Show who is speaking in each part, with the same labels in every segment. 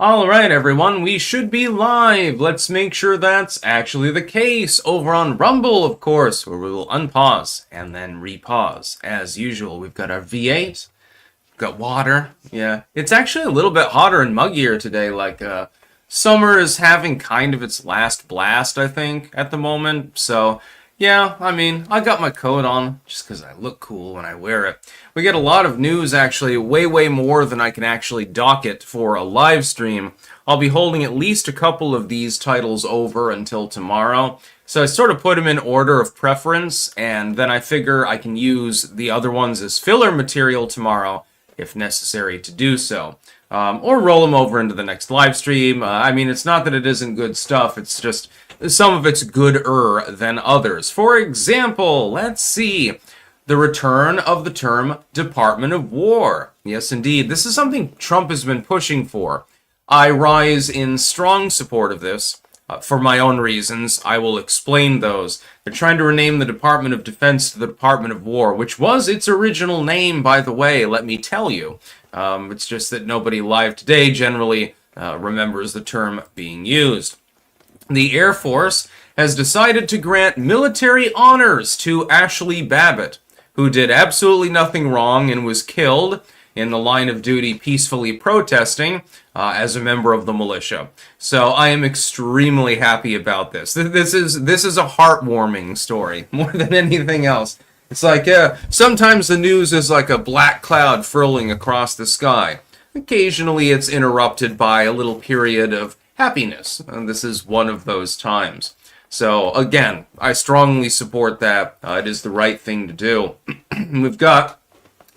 Speaker 1: Alright everyone, we should be live. Let's make sure that's actually the case over on Rumble, of course, where we will unpause and then repause. As usual, we've got our V8, we've got water. Yeah, it's actually a little bit hotter and muggier today, summer is having kind of its last blast, I think, at the moment. So, yeah, I mean, I got my coat on just because I look cool when I wear it. We get a lot of news, actually, way more than I can actually docket for a live stream. I'll be holding at least a couple of these titles over until tomorrow. So I sort of put them in order of preference, and then I figure I can use the other ones as filler material tomorrow, if necessary to do so. Or roll them over into the next live stream. I mean, it's not that it isn't good stuff, it's just some of it's gooder than others. For example, let's see. The return of the term Department of War. Yes, indeed. This is something Trump has been pushing for. I rise in strong support of this. For my own reasons, I will explain those. They're trying to rename the Department of Defense to the Department of War, which was its original name, by the way, let me tell you. It's just that nobody live today generally remembers the term being used. The Air Force has decided to grant military honors to Ashli Babbitt, who did absolutely nothing wrong and was killed in the line of duty peacefully protesting as a member of the militia. So I am extremely happy about this. This is a heartwarming story more than anything else. It's like, sometimes the news is like a black cloud furling across the sky. Occasionally it's interrupted by a little period of happiness, and this is one of those times. So, again, I strongly support that. It is the right thing to do. We've got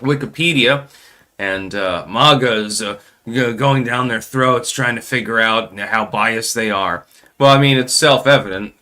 Speaker 1: Wikipedia, and MAGA's going down their throats trying to figure out how biased they are. Well, I mean, it's self-evident.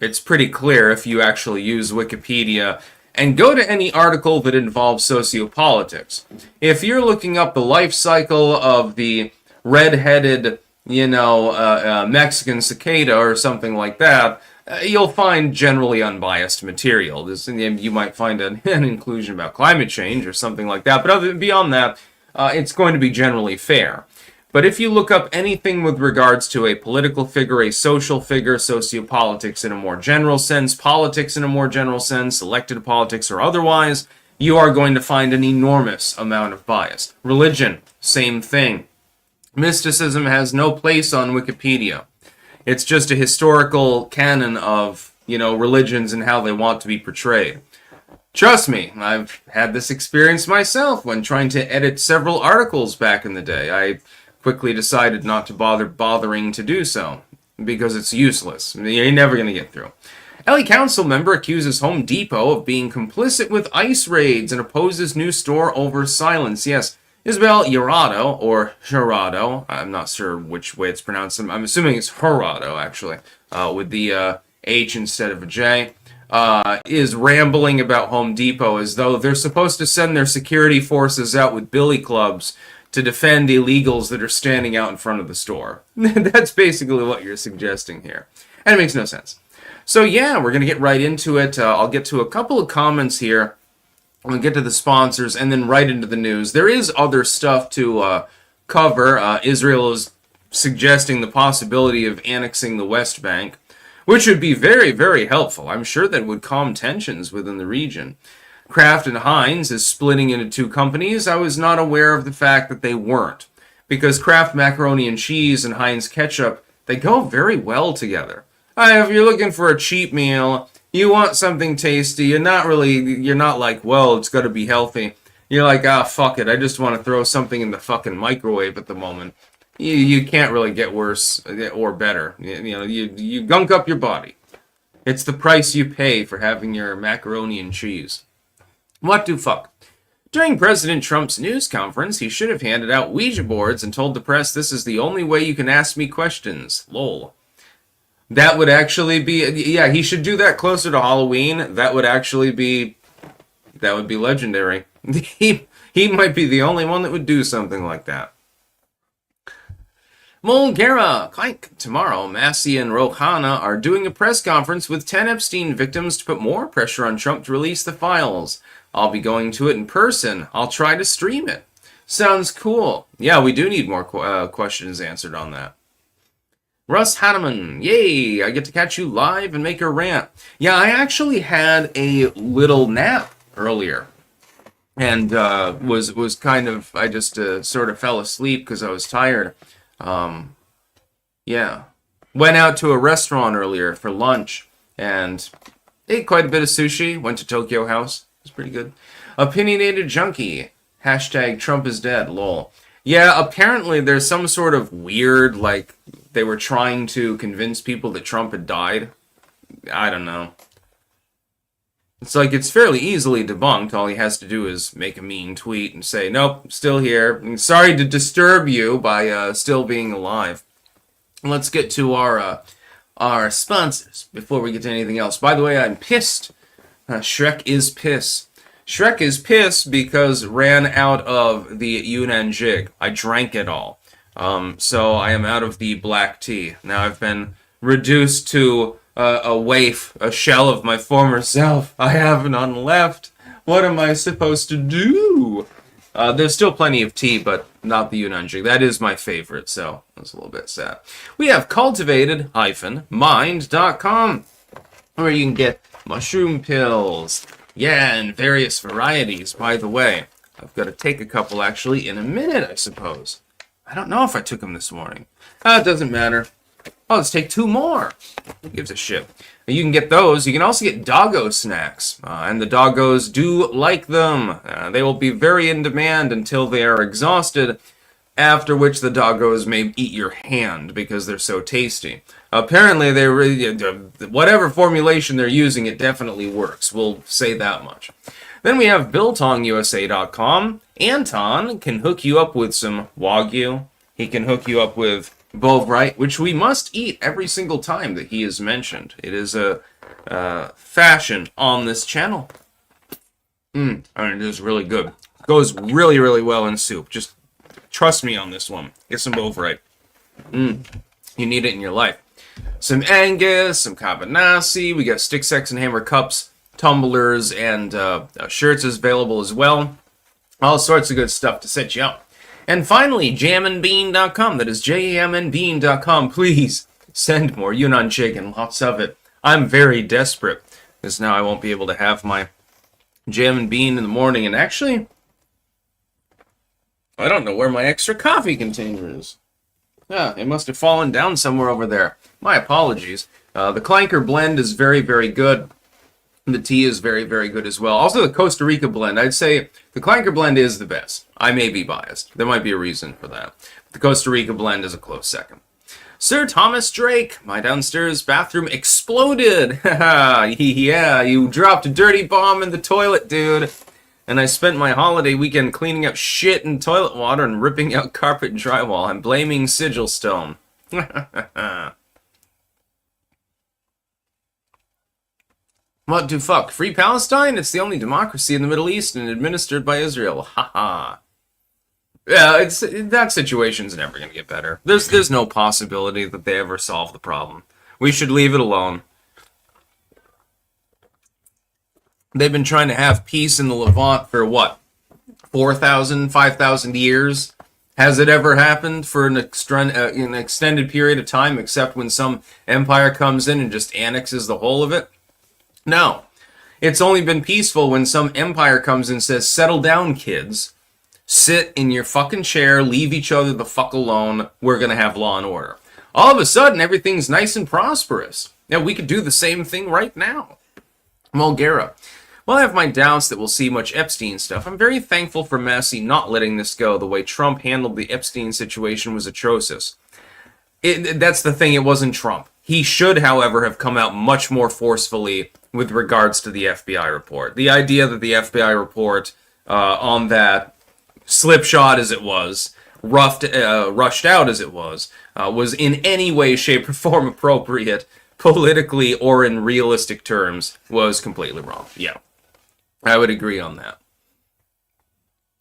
Speaker 1: It's pretty clear if you actually use Wikipedia and go to any article that involves sociopolitics. If you're looking up the life cycle of the red-headed Mexican cicada or something like that, you'll find generally unbiased material. You might find an inclusion about climate change or something like that, but beyond that, it's going to be generally fair. But if you look up anything with regards to a political figure, a social figure, sociopolitics in a more general sense, politics in a more general sense, elected politics or otherwise, you are going to find an enormous amount of bias. Religion, same thing. Mysticism has no place on Wikipedia. It's just a historical canon of, religions and how they want to be portrayed. Trust me, I've had this experience myself when trying to edit several articles back in the day. I quickly decided not to bothering to do so, because it's useless. You're never going to get through. LA Council member accuses Home Depot of being complicit with ICE raids and opposes new store over silence. Yes, Isabel Jurado, or Jurado, I'm not sure which way it's pronounced. I'm assuming it's Jurado, actually, with the H instead of a J, is rambling about Home Depot as though they're supposed to send their security forces out with billy clubs to defend illegals that are standing out in front of the store. That's basically what you're suggesting here. And it makes no sense. So yeah, we're going to get right into it. I'll get to a couple of comments here. We'll get to the sponsors and then right into the news. There is other stuff to cover. Israel is suggesting the possibility of annexing the West Bank, which would be very, very helpful. I'm sure that would calm tensions within the region. Kraft and Heinz is splitting into two companies. I was not aware of the fact that they weren't, because Kraft macaroni and cheese and Heinz ketchup, they go very well together. If you're looking for a cheap meal, you want something tasty, you're not like, well, it's got to be healthy. You're like, fuck it, I just want to throw something in the fucking microwave at the moment. You can't really get worse or better. You gunk up your body. It's the price you pay for having your macaroni and cheese. What the fuck? During President Trump's news conference, he should have handed out Ouija boards and told the press this is the only way you can ask me questions. Lol. That would actually be, yeah, he should do that closer to Halloween. That would be legendary. He might be the only one that would do something like that. Mulgera, Klink. Tomorrow, Massey and Rouhana are doing a press conference with 10 Epstein victims to put more pressure on Trump to release the files. I'll be going to it in person. I'll try to stream it. Sounds cool. Yeah, we do need more questions answered on that. Russ Hanneman, yay! I get to catch you live and make a rant. Yeah, I actually had a little nap earlier, and was kind of, I just sort of fell asleep because I was tired. Yeah, went out to a restaurant earlier for lunch and ate quite a bit of sushi. Went to Tokyo House. It was pretty good. Opinionated junkie. Hashtag Trump is dead. Lol. Yeah, apparently there's some sort of weird, like, they were trying to convince people that Trump had died. I don't know. It's like, it's fairly easily debunked. All he has to do is make a mean tweet and say, nope, still here. And sorry to disturb you by still being alive. Let's get to our sponsors before we get to anything else. By the way, I'm pissed. Shrek is piss. Shrek is pissed because ran out of the Yunnan jig. I drank it all. So I am out of the black tea. Now I've been reduced to a waif, a shell of my former self. I have none left. What am I supposed to do? There's still plenty of tea, but not the Yunnan jig. That is my favorite, so that's a little bit sad. We have cultivated-mind.com, where you can get mushroom pills. Yeah, and various varieties, by the way. I've got to take a couple, actually, in a minute, I suppose. I don't know if I took them this morning. It doesn't matter. Oh, let's take 2 more. Who gives a shit? You can get those. You can also get doggo snacks. And the doggos do like them. They will be very in demand until they are exhausted, after which the doggos may eat your hand because they're so tasty. Apparently, they really, whatever formulation they're using, it definitely works. We'll say that much. Then we have BiltongUSA.com. Anton can hook you up with some Wagyu. He can hook you up with Bovrite, which we must eat every single time that he is mentioned. It is a fashion on this channel. And it is really good. Goes really, really well in soup. Just trust me on this one. Get some Bovrite. You need it in your life. Some Angus, some Cabanassi. We got Stick, Sex, and Hammer cups, tumblers, and shirts is available as well. All sorts of good stuff to set you up. And finally, jamandbean.com. That is jamandbean.com. Please send more Yunnan chicken. Lots of it. I'm very desperate, because now I won't be able to have my jam and bean in the morning. And actually, I don't know where my extra coffee container is. It must have fallen down somewhere over there. My apologies. The Clanker blend is very, very good. The tea is very, very good as well. Also, the Costa Rica blend. I'd say the Clanker blend is the best. I may be biased. There might be a reason for that. The Costa Rica blend is a close second. Sir Thomas Drake, my downstairs bathroom exploded. Yeah, you dropped a dirty bomb in the toilet, dude. And I spent my holiday weekend cleaning up shit and toilet water and ripping out carpet and drywall. I'm blaming Sigil Stone. What the fuck? Free Palestine? It's the only democracy in the Middle East and administered by Israel. Haha. Yeah, that situation's never gonna get better. There's no possibility that they ever solve the problem. We should leave it alone. They've been trying to have peace in the Levant for what? 4,000, 5,000 years? Has it ever happened for an extended period of time, except when some empire comes in and just annexes the whole of it? No. It's only been peaceful when some empire comes in and says, settle down, kids. Sit in your fucking chair, leave each other the fuck alone, we're gonna have law and order. All of a sudden, everything's nice and prosperous. Now, we could do the same thing right now. Mulgera. While I have my doubts that we'll see much Epstein stuff, I'm very thankful for Massey not letting this go. The way Trump handled the Epstein situation was atrocious. That's the thing, it wasn't Trump. He should, however, have come out much more forcefully with regards to the FBI report. The idea that the FBI report on that slipshod as it was, rushed out as it was in any way, shape, or form appropriate, politically or in realistic terms, was completely wrong. Yeah, I would agree on that.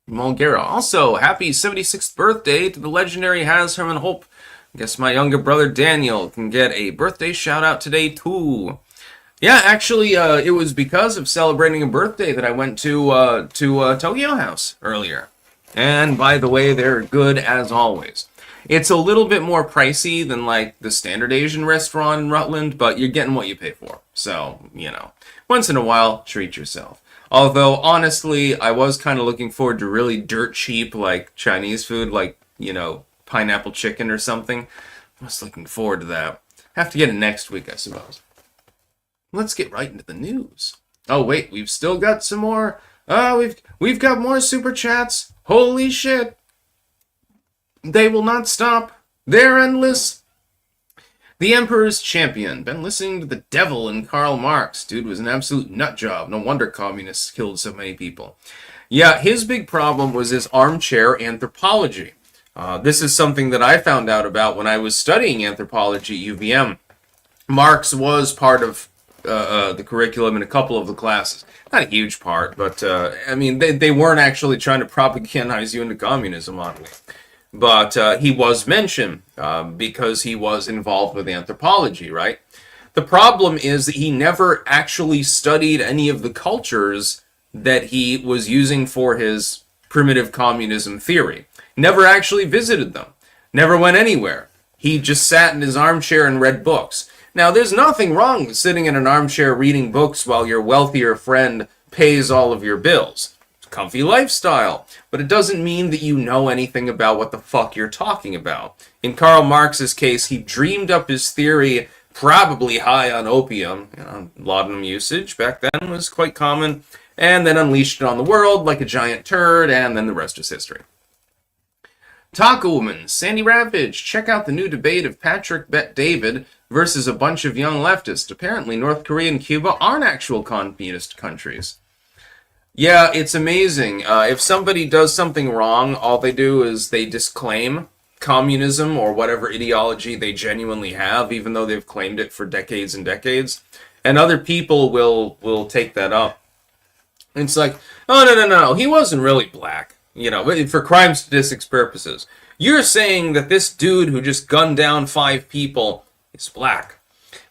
Speaker 1: Mulgera. Also, happy 76th birthday to the legendary Has Herman Hope. I guess my younger brother Daniel can get a birthday shout out today too. Yeah, actually, it was because of celebrating a birthday that I went to Tokyo House earlier. And by the way, they're good as always. It's a little bit more pricey than like the standard Asian restaurant in Rutland, but you're getting what you pay for. So, once in a while, treat yourself. Although, honestly, I was kind of looking forward to really dirt cheap, like Chinese food, like, pineapple chicken or something. I was looking forward to that. Have to get it next week, I suppose. Let's get right into the news. Oh, wait, we've still got some more. We've got more super chats. Holy shit. They will not stop. They're endless. The Emperor's Champion. Been listening to the devil and Karl Marx. Dude was an absolute nut job. No wonder communists killed so many people. Yeah, his big problem was his armchair anthropology. This is something that I found out about when I was studying anthropology at UVM. Marx was part of the curriculum in a couple of the classes. Not a huge part, but, they weren't actually trying to propagandize you into communism, oddly. But he was mentioned because he was involved with anthropology, right? The problem is that he never actually studied any of the cultures that he was using for his primitive communism theory. Never actually visited them. Never went anywhere. He just sat in his armchair and read books. Now, there's nothing wrong with sitting in an armchair reading books while your wealthier friend pays all of your bills. It's a comfy lifestyle. But it doesn't mean that you know anything about what the fuck you're talking about. In Karl Marx's case, he dreamed up his theory probably high on opium. Laudanum usage back then was quite common. And then unleashed it on the world like a giant turd, and then the rest is history. Taco Woman, Sandy Ravage, check out the new debate of Patrick Bet-David versus a bunch of young leftists. Apparently, North Korea and Cuba aren't actual communist countries. Yeah, it's amazing. If somebody does something wrong, all they do is they disclaim communism or whatever ideology they genuinely have, even though they've claimed it for decades and decades. And other people will take that up. It's like, oh, no, he wasn't really black. For crime statistics purposes. You're saying that this dude who just gunned down 5 people is black.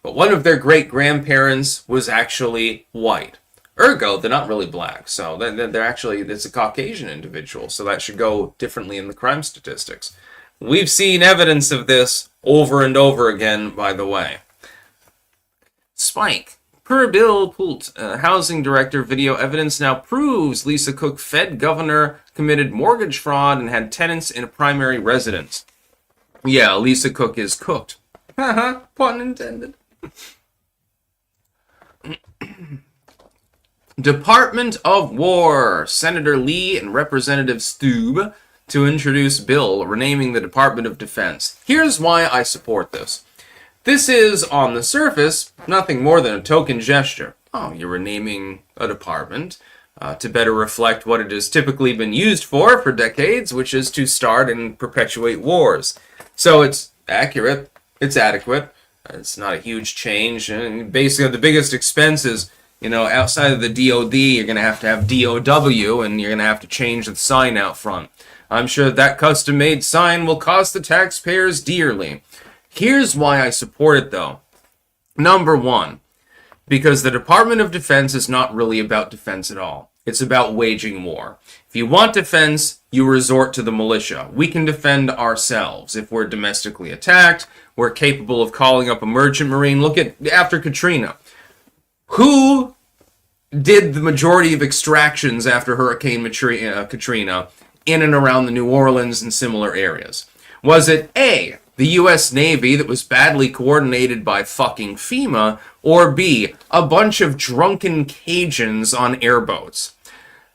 Speaker 1: But one of their great-grandparents was actually white. Ergo, they're not really black. So they're actually, it's a Caucasian individual. So that should go differently in the crime statistics. We've seen evidence of this over and over again, by the way. Spike. Per Bill Pult, housing director, video evidence now proves Lisa Cook Fed governor committed mortgage fraud and had tenants in a primary residence. Yeah, Lisa Cook is cooked. Haha, pun intended. Department of War. Senator Lee and Representative Stube to introduce bill renaming the Department of Defense. Here's why I support this. This is, on the surface, nothing more than a token gesture. Oh, you're renaming a department to better reflect what it has typically been used for decades, which is to start and perpetuate wars. So it's accurate, it's adequate, it's not a huge change, and basically the biggest expense is, outside of the DOD, you're going to have DOW, and you're going to have to change the sign out front. I'm sure that custom-made sign will cost the taxpayers dearly. Here's why I support it, though. Number one, because the Department of Defense is not really about defense at all. It's about waging war. If you want defense, you resort to the militia. We can defend ourselves. If we're domestically attacked, we're capable of calling up a merchant marine. Look at after Katrina. Who did the majority of extractions after Hurricane Katrina in and around the New Orleans and similar areas? Was it A, the U.S. Navy that was badly coordinated by fucking FEMA, or B, a bunch of drunken Cajuns on airboats?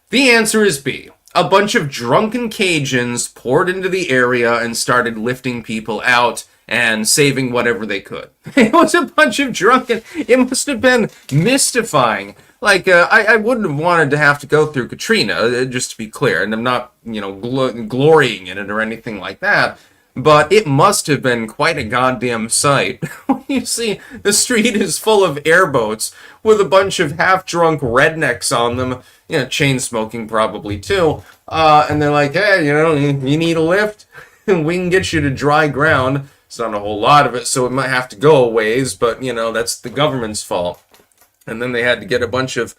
Speaker 1: The answer is B. A bunch of drunken Cajuns poured into the area and started lifting people out and saving whatever they could. It was a bunch of drunken... It must have been mystifying. Like, I wouldn't have wanted to have to go through Katrina, just to be clear, and I'm not, glorying in it or anything like that. But it must have been quite a goddamn sight when you see the street is full of airboats with a bunch of half-drunk rednecks on them, chain smoking probably too, and they're like, hey, you need a lift? We can get you to dry ground. It's not a whole lot of it, so it might have to go a ways, but, that's the government's fault. And then they had to get a bunch of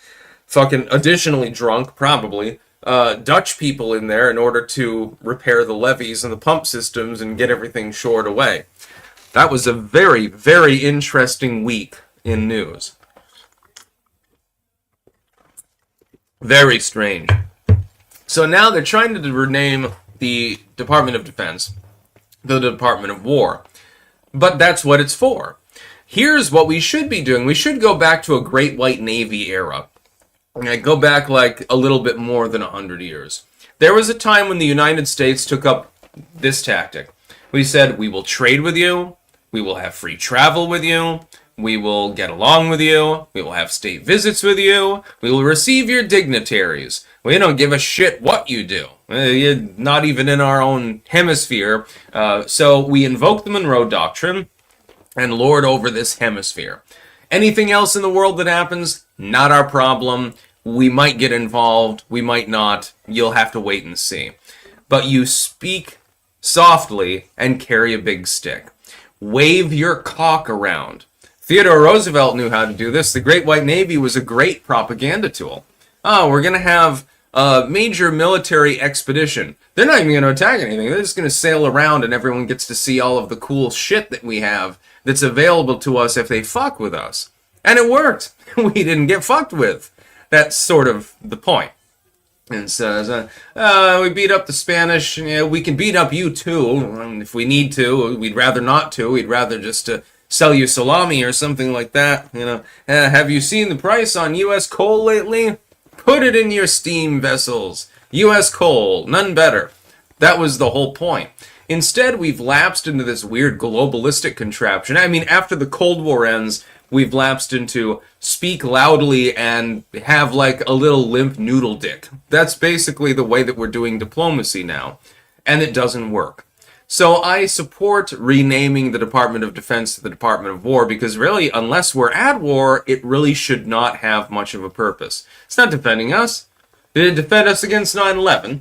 Speaker 1: fucking additionally drunk, probably, Dutch people in there in order to repair the levees and the pump systems and get everything shored away. That was a very, very interesting week in news. Very strange. So now they're trying to rename the Department of Defense the Department of War. But that's what it's for. Here's what we should be doing. We should go back to a Great White Navy era. Go back like a little bit more than 100 years. There was a time when the United States took up this tactic. We said, we will trade with you, we will have free travel with you, we will get along with you, we will have state visits with you, we will receive your dignitaries. We don't give a shit what you do. You're not even in our own hemisphere. So we invoke the Monroe Doctrine and lord over this hemisphere. Anything else in the world that happens, not our problem. We might get involved, we might not. You'll have to wait and see. But you speak softly and carry a big stick. Wave your cock around. Theodore Roosevelt knew how to do this. The Great White Navy was a great propaganda tool. Oh, we're going to have a major military expedition. They're not even going to attack anything. They're just going to sail around and everyone gets to see all of the cool shit that we have that's available to us if they fuck with us. And it worked. We didn't get fucked with. That's sort of the point. And so, we beat up the Spanish. We can beat up you too, if we need to. We'd rather not to. We'd rather just sell you salami or something like that. Have you seen the price on U.S. coal lately? Put it in your steam vessels. U.S. coal, none better. That was the whole point. Instead, we've lapsed into this weird globalistic contraption. I mean, after the Cold War ends, we've lapsed into speak loudly and have like a little limp noodle dick. That's basically the way that we're doing diplomacy now. And it doesn't work. So I support renaming the Department of Defense to the Department of War because really, unless we're at war, it really should not have much of a purpose. It's not defending us. Did it defend us against 9/11?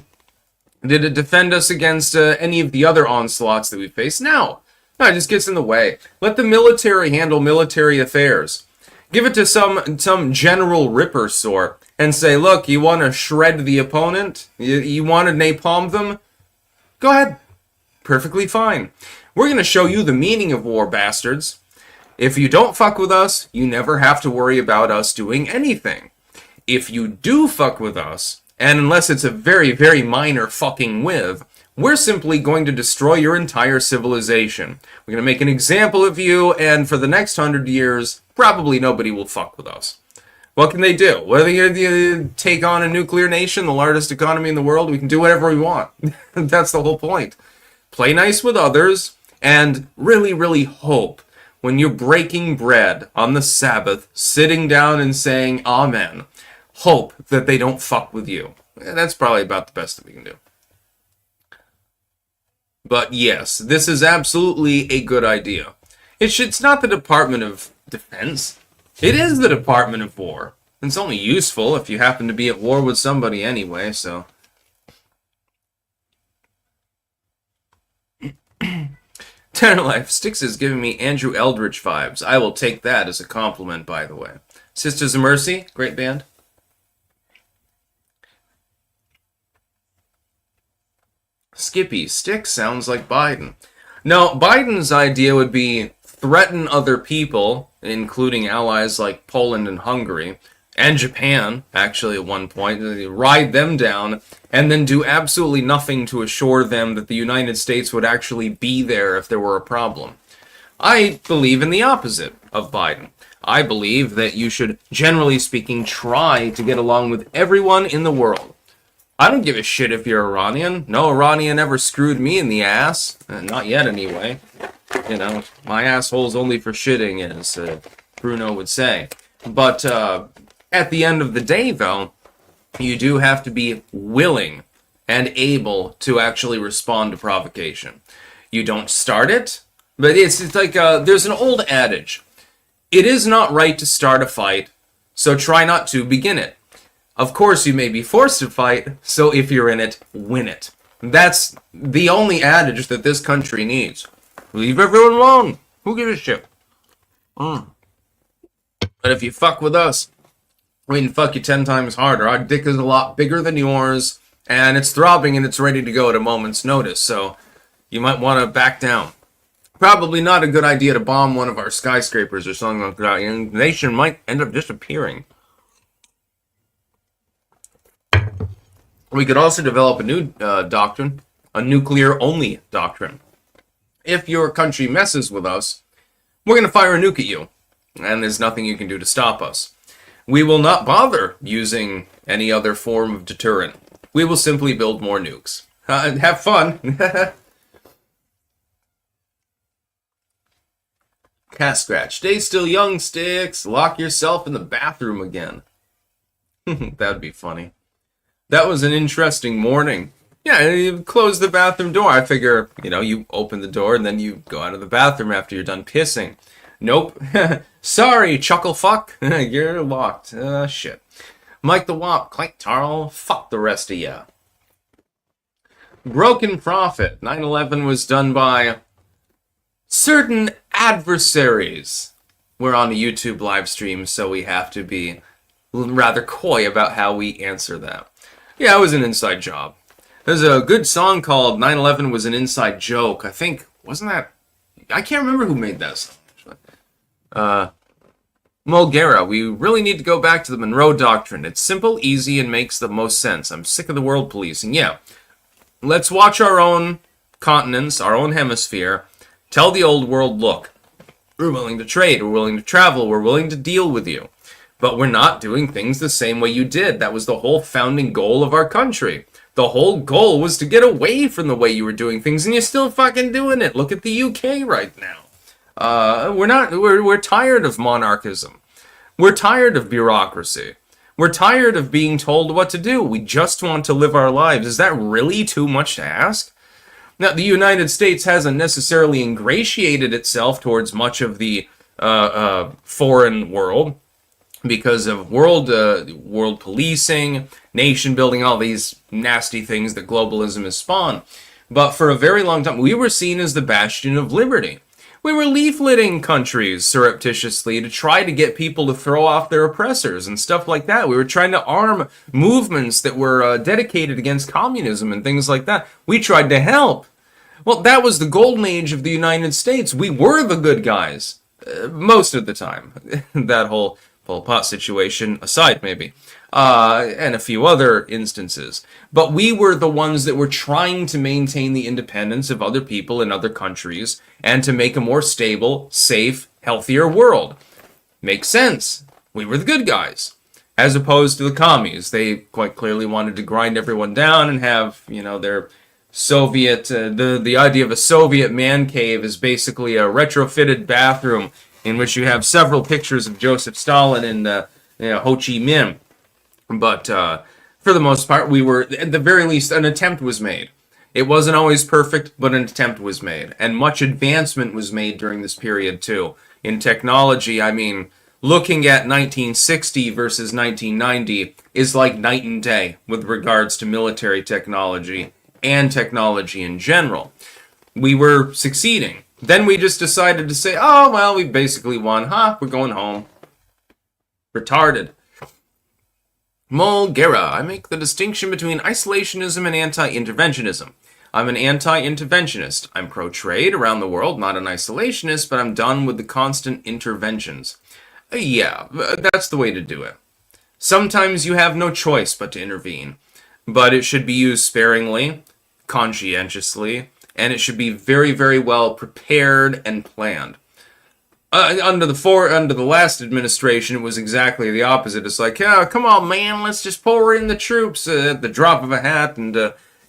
Speaker 1: Did it defend us against any of the other onslaughts that we face? No. No, it just gets in the way. Let the military handle military affairs. Give it to some General Ripper sort and say, look, you want to shred the opponent? You want to napalm them? Go ahead. Perfectly fine. We're going to show you the meaning of war, bastards. If you don't fuck with us, you never have to worry about us doing anything. If you do fuck with us, and unless it's a very, very minor fucking with, we're simply going to destroy your entire civilization. We're going to make an example of you, and for the next 100 years, probably nobody will fuck with us. What can they do? Whether you take on a nuclear nation, the largest economy in the world, we can do whatever we want. That's the whole point. Play nice with others, and really, really hope when you're breaking bread on the Sabbath, sitting down and saying Amen, hope that they don't fuck with you. And that's probably about the best that we can do. But yes, this is absolutely a good idea. It's not the Department of Defense. It is the Department of War. It's only useful if you happen to be at war with somebody anyway, so... Tanner Life, Styx is giving me Andrew Eldridge vibes. I will take that as a compliment, by the way. Sisters of Mercy, great band. Skippy, Styx sounds like Biden. No, Biden's idea would be threaten other people, including allies like Poland and Hungary, and Japan, actually, at one point, ride them down, and then do absolutely nothing to assure them that the United States would actually be there if there were a problem. I believe in the opposite of Biden. I believe that you should, generally speaking, try to get along with everyone in the world. I don't give a shit if you're Iranian. No Iranian ever screwed me in the ass. Not yet, anyway. You know, my asshole's only for shitting, as Bruno would say. But, at the end of the day, though, you do have to be willing and able to actually respond to provocation. You don't start it, but it's like, there's an old adage. It is not right to start a fight, so try not to begin it. Of course, you may be forced to fight, so if you're in it, win it. That's the only adage that this country needs. Leave everyone alone. Who gives a shit? But if you fuck with us, We can fuck you 10 times harder. Our dick is a lot bigger than yours, and it's throbbing and it's ready to go at a moment's notice, so you might want to back down. Probably not a good idea to bomb one of our skyscrapers or something like that. The nation might end up disappearing. We could also develop a new doctrine, a nuclear-only doctrine. If your country messes with us, we're going to fire a nuke at you, and there's nothing you can do to stop us. We will not bother using any other form of deterrent. We will simply build more nukes. Have fun. Cat scratch. Stay still, young sticks. Lock yourself in the bathroom again. That'd be funny. That was an interesting morning. Yeah, you close the bathroom door. I figure, you open the door and then you go out of the bathroom after you're done pissing. Nope. Sorry, chuckle fuck. You're locked. Shit. Mike the Wop, Clank Tarl, fuck the rest of ya. Broken Prophet. 9/11 was done by certain adversaries. We're on a YouTube live stream, so we have to be rather coy about how we answer that. Yeah, it was an inside job. There's a good song called 9/11 was an inside joke. I think, wasn't that... I can't remember who made that song. Mulgera, we really need to go back to the Monroe Doctrine. It's simple, easy, and makes the most sense. I'm sick of the world policing. Yeah, let's watch our own continents, our own hemisphere. Tell the old world, look, we're willing to trade, we're willing to travel, we're willing to deal with you. But we're not doing things the same way you did. That was the whole founding goal of our country. The whole goal was to get away from the way you were doing things, and you're still fucking doing it. Look at the UK right now. We're tired of monarchism. We're tired of bureaucracy. We're tired of being told what to do. We just want to live our lives. Is that really too much to ask? Now, the United States hasn't necessarily ingratiated itself towards much of the foreign world because of world policing, nation building, all these nasty things that globalism has spawned. But for a very long time, we were seen as the bastion of liberty. We were leafleting countries surreptitiously to try to get people to throw off their oppressors and stuff like that. We were trying to arm movements that were dedicated against communism and things like that. We tried to help. Well, that was the golden age of the United States. We were the good guys. Most of the time. That whole Pol Pot situation aside, maybe. And a few other instances. But we were the ones that were trying to maintain the independence of other people in other countries and to make a more stable, safe, healthier world. Makes sense. We were the good guys. As opposed to the commies. They quite clearly wanted to grind everyone down and have, their Soviet... the idea of a Soviet man cave is basically a retrofitted bathroom in which you have several pictures of Joseph Stalin and Ho Chi Minh. But for the most part, we were, at the very least, an attempt was made. It wasn't always perfect, but an attempt was made. And much advancement was made during this period, too. In technology, I mean, looking at 1960 versus 1990 is like night and day with regards to military technology and technology in general. We were succeeding. Then we just decided to say, oh, well, we basically won. We're going home. Retarded. Mulgera, I make the distinction between isolationism and anti-interventionism. I'm an anti-interventionist. I'm pro-trade around the world, not an isolationist, but I'm done with the constant interventions. Yeah, that's the way to do it. Sometimes you have no choice but to intervene, but it should be used sparingly, conscientiously, and it should be very, very well prepared and planned. Under the last administration, it was exactly the opposite. It's like, come on, man, let's just pour in the troops at the drop of a hat, and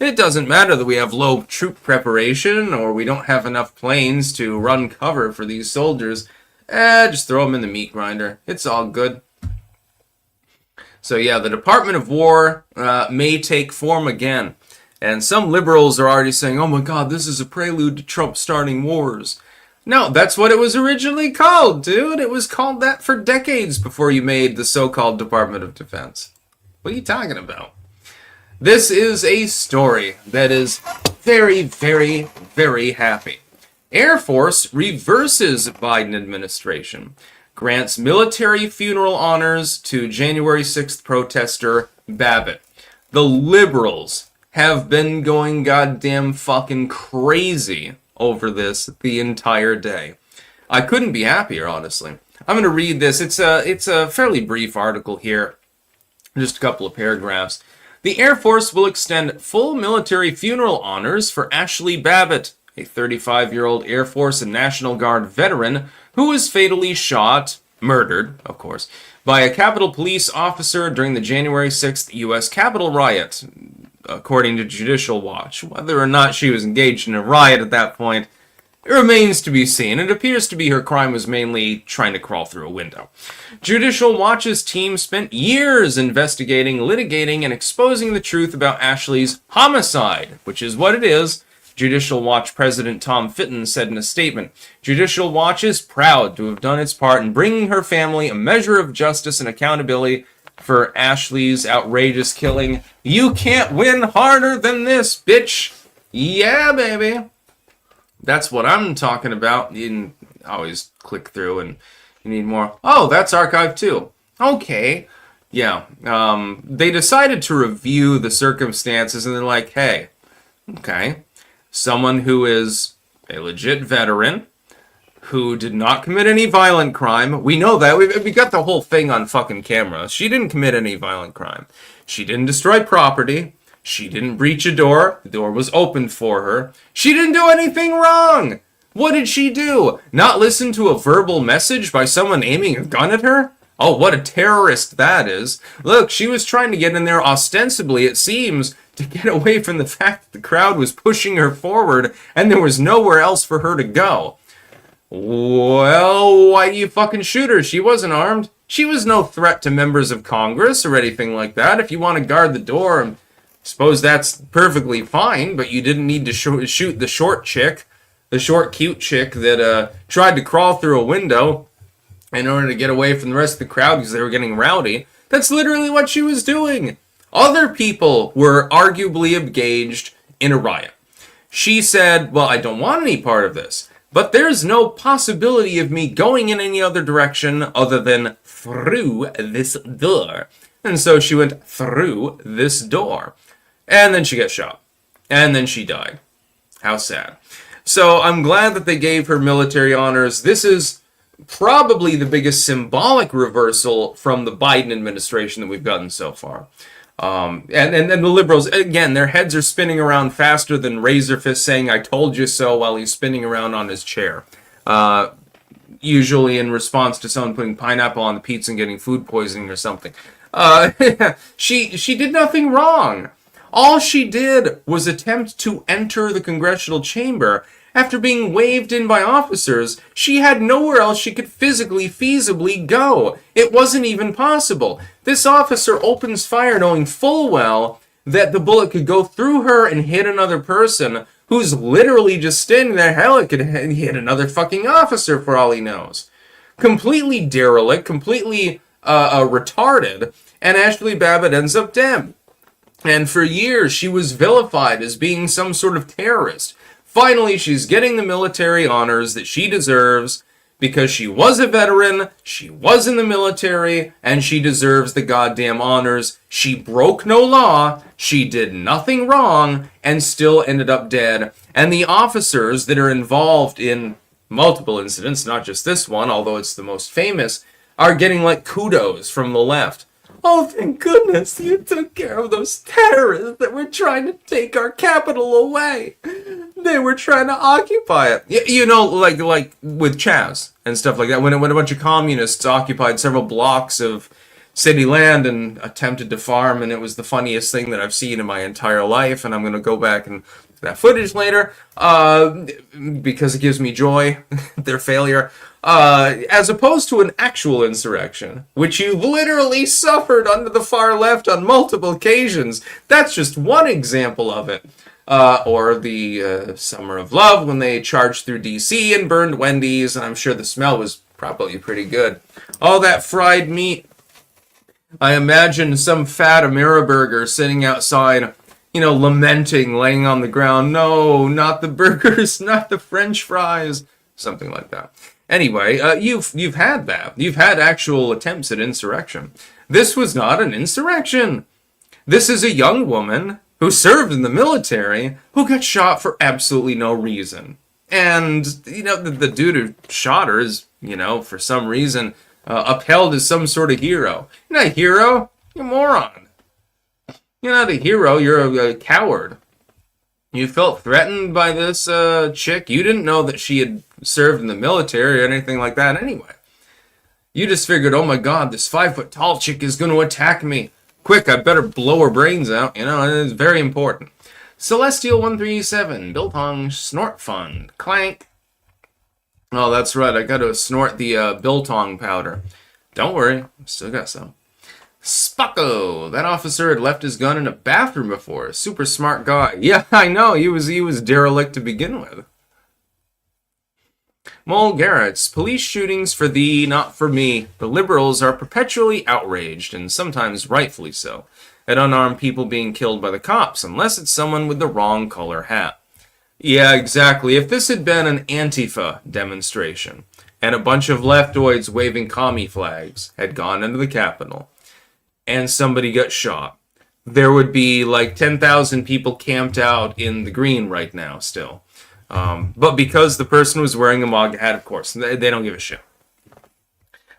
Speaker 1: it doesn't matter that we have low troop preparation or we don't have enough planes to run cover for these soldiers. Just throw them in the meat grinder. It's all good. So yeah, the Department of War may take form again. And some liberals are already saying, oh my god, this is a prelude to Trump starting wars. No, that's what it was originally called, dude. It was called that for decades before you made the so-called Department of Defense. What are you talking about? This is a story that is very, very, very happy. Air Force reverses Biden administration. grants military funeral honors to January 6th protester Babbitt. The liberals have been going goddamn fucking crazy over this the entire day. I couldn't be happier, honestly. I'm going to read this. It's a fairly brief article here. Just a couple of paragraphs. The Air Force will extend full military funeral honors for Ashli Babbitt, a 35-year-old Air Force and National Guard veteran who was fatally shot, murdered, of course, by a Capitol Police officer during the January 6th U.S. Capitol riot, according to Judicial Watch. Whether or not she was engaged in a riot at that point, it remains to be seen. It appears to be her crime was mainly trying to crawl through a window. Judicial Watch's team spent years investigating, litigating, and exposing the truth about Ashli's homicide, which is what it is. Judicial Watch President Tom Fitton said in a statement, Judicial Watch is proud to have done its part in bringing her family a measure of justice and accountability for Ashli's outrageous killing. You can't win harder than this, bitch. Yeah, baby. That's what I'm talking about. You can always click through and you need more. Oh, that's archived too. Okay. Yeah. They decided to review the circumstances and they're like, hey, okay, someone who is a legit veteran who did not commit any violent crime. We know that. We got the whole thing on fucking camera. She didn't commit any violent crime. She didn't destroy property. She didn't breach a door. The door was opened for her. She didn't do anything wrong. What did she do? Not listen to a verbal message by someone aiming a gun at her? Oh, what a terrorist that is. Look, she was trying to get in there ostensibly, it seems, to get away from the fact that the crowd was pushing her forward and there was nowhere else for her to go. Well, why do you fucking shoot her? She wasn't armed. She was no threat to members of Congress or anything like that. If you want to guard the door, I suppose that's perfectly fine, but you didn't need to shoot the short chick, the short cute chick that tried to crawl through a window in order to get away from the rest of the crowd because they were getting rowdy. That's literally what she was doing. Other people were arguably engaged in a riot. She said, well, I don't want any part of this, but there's no possibility of me going in any other direction other than through this door. And so she went through this door. And then she got shot. And then she died. How sad. So I'm glad that they gave her military honors. This is probably the biggest symbolic reversal from the Biden administration that we've gotten so far. And the liberals, again, their heads are spinning around faster than Razorfist saying, I told you so, while he's spinning around on his chair. Usually in response to someone putting pineapple on the pizza and getting food poisoning or something. She did nothing wrong. All she did was attempt to enter the congressional chamber. After being waved in by officers, she had nowhere else she could physically, feasibly go. It wasn't even possible. This officer opens fire knowing full well that the bullet could go through her and hit another person who's literally just standing there. Hell, it could hit another fucking officer for all he knows. Completely derelict, completely retarded, and Ashli Babbitt ends up dead. And for years, she was vilified as being some sort of terrorist. Finally, she's getting the military honors that she deserves because she was a veteran, she was in the military, and she deserves the goddamn honors. She broke no law, she did nothing wrong, and still ended up dead. And the officers that are involved in multiple incidents, not just this one, although it's the most famous, are getting like kudos from the left. Oh, thank goodness you took care of those terrorists that were trying to take our capital away. They were trying to occupy it. You know, like with Chaz and stuff like that. When a bunch of communists occupied several blocks of city land and attempted to farm, and it was the funniest thing that I've seen in my entire life. And I'm going to go back and that footage later because it gives me joy, their failure. As opposed to an actual insurrection, which you literally suffered under the far left on multiple occasions. That's just one example of it. Or the Summer of Love, when they charged through D.C. and burned Wendy's, and I'm sure the smell was probably pretty good. All that fried meat. I imagine some fat Ameriburger sitting outside, you know, lamenting, laying on the ground. No, not the burgers, not the French fries. Something like that. Anyway, you've had that. You've had actual attempts at insurrection. This was not an insurrection. This is a young woman who served in the military who got shot for absolutely no reason. And, the dude who shot her is, for some reason, upheld as some sort of hero. You're not a hero. You're a moron. You're not a hero. You're a coward. You felt threatened by this chick. You didn't know that she had served in the military or anything like that anyway. You just figured, oh my god, this 5-foot-tall chick is going to attack me. Quick, I better blow her brains out. It's very important. Celestial 137, Biltong Snort Fund. Clank. Oh, that's right. I got to snort the Biltong powder. Don't worry. Still got some. Spucko. That officer had left his gun in a bathroom before. Super smart guy. Yeah, I know. He was derelict to begin with. Mole Garrett's police shootings for thee, not for me. The liberals are perpetually outraged, and sometimes rightfully so, at unarmed people being killed by the cops, unless it's someone with the wrong color hat. Yeah, exactly. If this had been an Antifa demonstration, and a bunch of leftoids waving commie flags had gone into the Capitol, and somebody got shot, there would be like 10,000 people camped out in the green right now still. But because the person was wearing a MAGA hat, of course, they don't give a shit.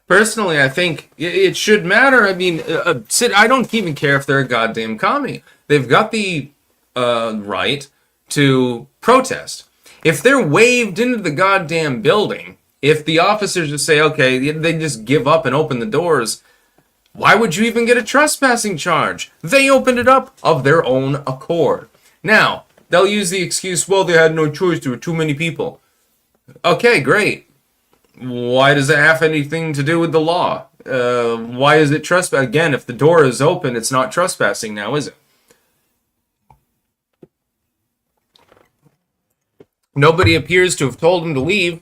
Speaker 1: Personally, I think it should matter. I mean, I don't even care if they're a goddamn commie. They've got the right to protest. If they're waved into the goddamn building, if the officers just say, okay, they just give up and open the doors, why would you even get a trespassing charge? They opened it up of their own accord. Now, they'll use the excuse, well, they had no choice, there were too many people. Okay, great. Why does it have anything to do with the law? Why is it trespass? Again, if the door is open, it's not trespassing now, is it? Nobody appears to have told them to leave.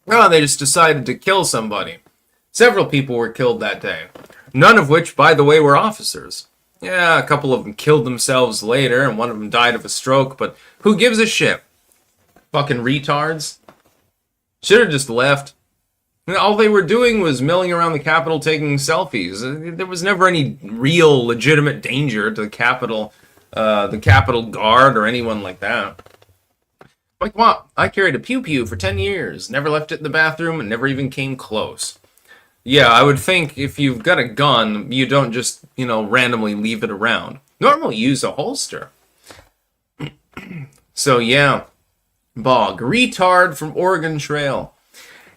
Speaker 1: Oh, they just decided to kill somebody. Several people were killed that day. None of which, by the way, were officers. Yeah, a couple of them killed themselves later, and one of them died of a stroke, but who gives a shit? Fucking retards. Should have just left. All they were doing was milling around the Capitol taking selfies. There was never any real legitimate danger to the Capitol Guard, or anyone like that. Like what? I carried a pew-pew for 10 years, never left it in the bathroom, and never even came close. Yeah, I would think if you've got a gun, you don't just, randomly leave it around. Normally use a holster. So yeah, Bog. Retard from Oregon Trail.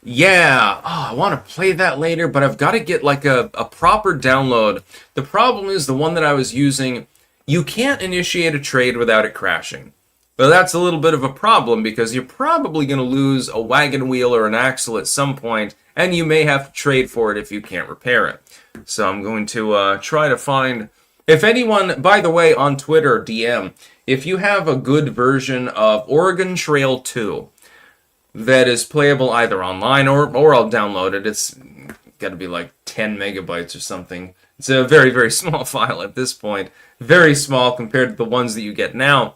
Speaker 1: Yeah, I want to play that later, but I've got to get like a proper download. The problem is the one that I was using, you can't initiate a trade without it crashing. But that's a little bit of a problem because you're probably going to lose a wagon wheel or an axle at some point, and you may have to trade for it if you can't repair it. So I'm going to try to find... If anyone, by the way, on Twitter, DM, if you have a good version of Oregon Trail 2 that is playable either online or I'll download it. It's got to be like 10 megabytes or something. It's a very, very small file at this point. Very small compared to the ones that you get now.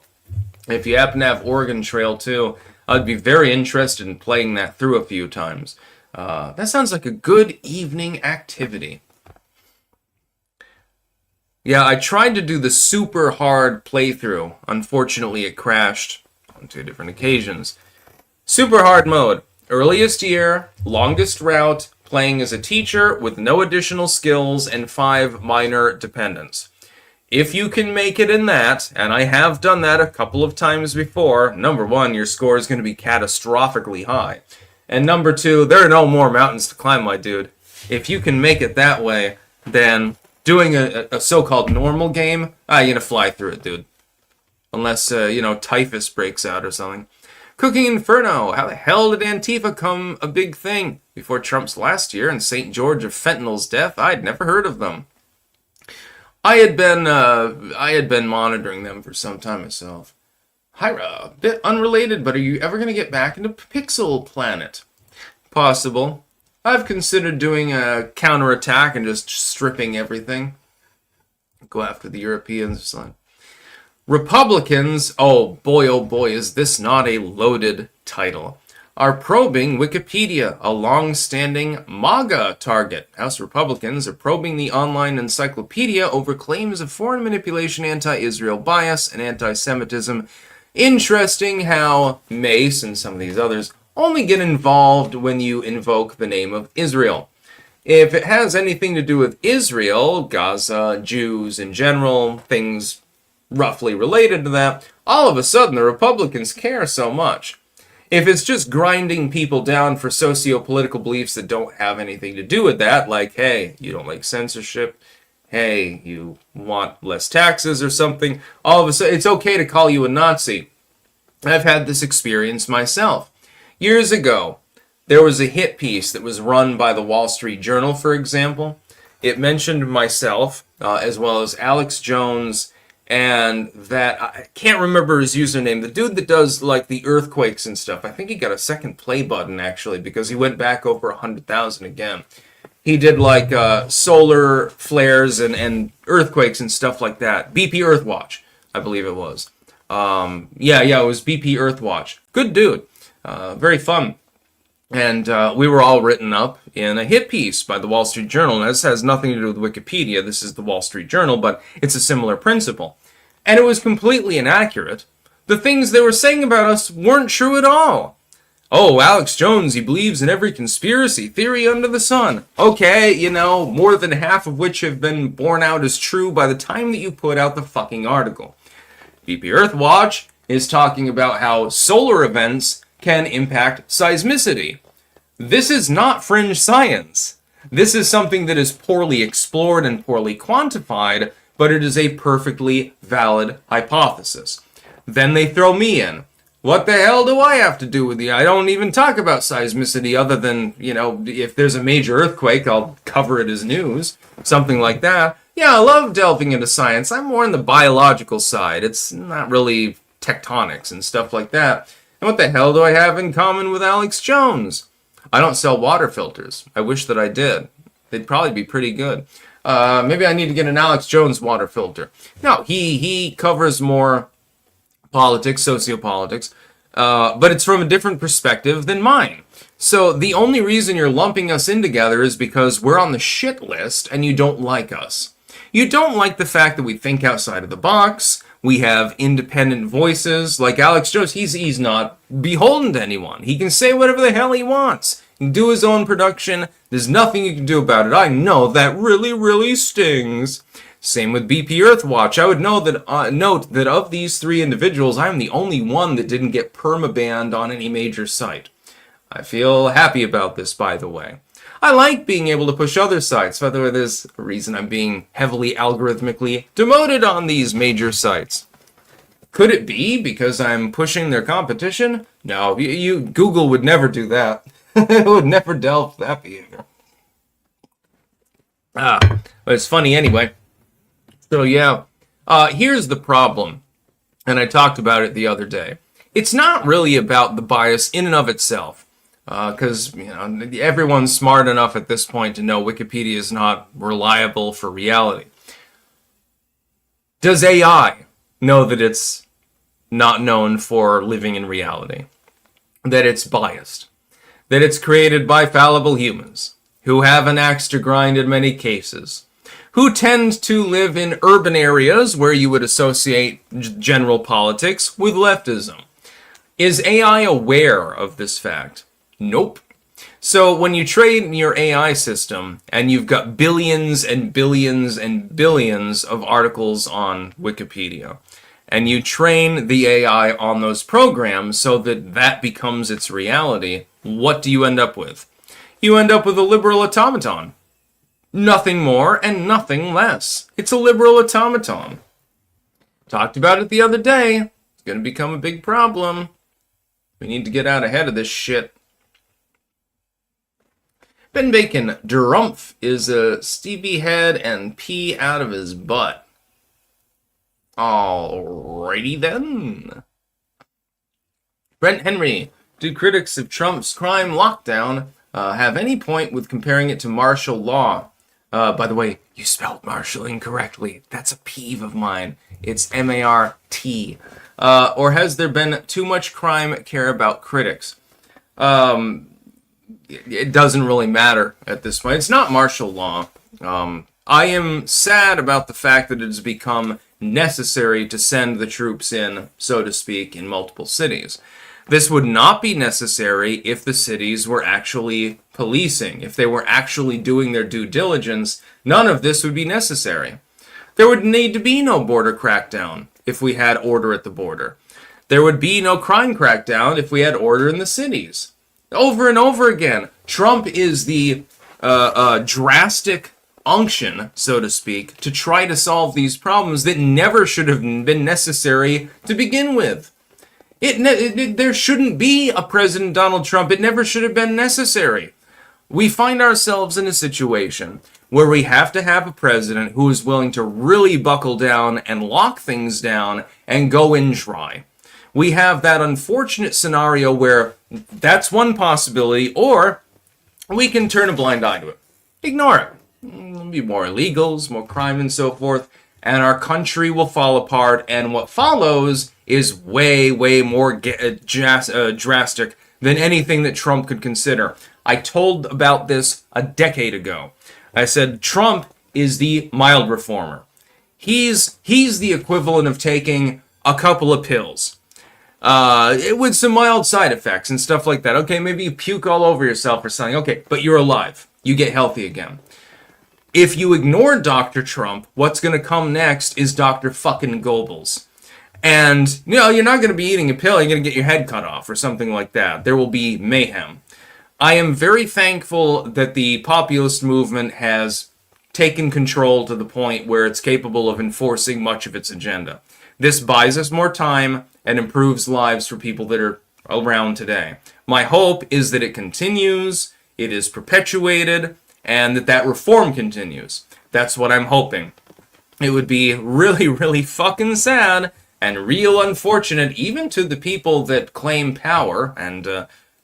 Speaker 1: If you happen to have Oregon Trail 2, I'd be very interested in playing that through a few times. That sounds like a good evening activity. Yeah, I tried to do the super hard playthrough. Unfortunately, it crashed on 2 different occasions. Super hard mode. Earliest year, longest route, playing as a teacher with no additional skills and 5 minor dependents. If you can make it in that, and I have done that a couple of times before, number 1, your score is going to be catastrophically high. And number 2, there are no more mountains to climb, my dude. If you can make it that way, then doing a so-called normal game, you're going to fly through it, dude. Unless, typhus breaks out or something. Cooking Inferno, how the hell did Antifa become a big thing? Before Trump's last year and St. George of Fentanyl's death, I'd never heard of them. I had been monitoring them for some time myself. Hyra, a bit unrelated, but are you ever going to get back into Pixel Planet? Possible. I've considered doing a counterattack and just stripping everything. Go after the Europeans or something. Republicans, oh boy, is this not a loaded title. are probing Wikipedia, a long-standing MAGA target. House Republicans are probing the online encyclopedia over claims of foreign manipulation, anti-Israel bias, and anti-Semitism. Interesting how Mace and some of these others only get involved when you invoke the name of Israel. If it has anything to do with Israel, Gaza, Jews in general, things roughly related to that, all of a sudden the Republicans care so much. If it's just grinding people down for socio-political beliefs that don't have anything to do with that, like, hey, you don't like censorship, hey, you want less taxes or something, all of a sudden it's okay to call you a Nazi. I've had this experience myself. Years ago, there was a hit piece that was run by the Wall Street Journal, for example. It mentioned myself, as well as Alex Jones, and that, I can't remember his username, the dude that does, like, the earthquakes and stuff. I think he got a second play button, actually, because he went back over 100,000 again. He did, like, solar flares and earthquakes and stuff like that. BP Earthwatch, I believe it was. Yeah, it was BP Earthwatch. Good dude. Very fun. And we were all written up in a hit piece by the Wall Street Journal. And this has nothing to do with Wikipedia. This is the Wall Street Journal, but it's a similar principle. And it was completely inaccurate. The things they were saying about us weren't true at all. Oh, Alex Jones, he believes in every conspiracy theory under the sun. Okay, more than half of which have been borne out as true by the time that you put out the fucking article. BP Earthwatch is talking about how solar events can impact seismicity. This is not fringe science. This is something that is poorly explored and poorly quantified, but it is a perfectly valid hypothesis. Then they throw me in. What the hell do I have to do with I don't even talk about seismicity other than, if there's a major earthquake, I'll cover it as news. Something like that. Yeah, I love delving into science. I'm more on the biological side. It's not really tectonics and stuff like that. And what the hell do I have in common with Alex Jones? I don't sell water filters. I wish that I did. They'd probably be pretty good. Maybe I need to get an Alex Jones water filter. No, he covers more politics, sociopolitics, but it's from a different perspective than mine. So the only reason you're lumping us in together is because we're on the shit list and you don't like us. You don't like the fact that we think outside of the box. We have independent voices. Like Alex Jones, he's not beholden to anyone. He can say whatever the hell he wants. He can do his own production. There's nothing you can do about it. I know that really, really stings. Same with BP Earthwatch. I would note that of these three individuals, I'm the only one that didn't get permabanned on any major site. I feel happy about this, by the way. I like being able to push other sites. By the way, there's a reason I'm being heavily algorithmically demoted on these major sites. Could it be because I'm pushing their competition? No, Google would never do that. It would never delve that behavior. But it's funny anyway. So yeah, here's the problem, and I talked about it the other day. It's not really about the bias in and of itself. Because everyone's smart enough at this point to know Wikipedia is not reliable for reality. Does AI know that it's not known for living in reality? That it's biased? That it's created by fallible humans who have an axe to grind in many cases? Who tend to live in urban areas where you would associate general politics with leftism? Is AI aware of this fact? Nope. So when you train your AI system and you've got billions and billions and billions of articles on Wikipedia, and you train the AI on those programs so that that becomes its reality, what do you end up with? You end up with a liberal automaton. Nothing more and nothing less. It's a liberal automaton. Talked about it the other day. It's going to become a big problem. We need to get out ahead of this shit. Ben Bacon, Drumpf is a Stevie head and pee out of his butt. Alrighty then. Brent Henry, do critics of Trump's crime lockdown have any point with comparing it to martial law? By the way, you spelled martial incorrectly. That's a peeve of mine. It's M-A-R-T. Or has there been too much crime care about critics? It doesn't really matter at this point. It's not martial law. I am sad about the fact that it has become necessary to send the troops in, so to speak, in multiple cities. This would not be necessary if the cities were actually policing, if they were actually doing their due diligence. None of this would be necessary. There would need to be no border crackdown if we had order at the border. There would be no crime crackdown if we had order in the cities. Over and over again, Trump is the drastic unction, so to speak, to try to solve these problems that never should have been necessary to begin with. There shouldn't be a President Donald Trump. It never should have been necessary. We find ourselves in a situation where we have to have a president who is willing to really buckle down and lock things down and go in dry. We have that unfortunate scenario where that's one possibility, or we can turn a blind eye to it. Ignore it. There'll be more illegals, more crime, and so forth, and our country will fall apart, and what follows is way, way more drastic than anything that Trump could consider. I told about this a decade ago. I said Trump is the mild reformer. He's the equivalent of taking a couple of pills. With some mild side effects and stuff like that. Okay, maybe you puke all over yourself or something. Okay, but you're alive. You get healthy again. If you ignore Dr. Trump, what's going to come next is Dr. fucking Goebbels. And, you're not going to be eating a pill. You're going to get your head cut off or something like that. There will be mayhem. I am very thankful that the populist movement has taken control to the point where it's capable of enforcing much of its agenda. This buys us more time and improves lives for people that are around today. My hope is that it continues, it is perpetuated, and that reform continues. That's what I'm hoping. It would be really, really fucking sad and real unfortunate, even to the people that claim power and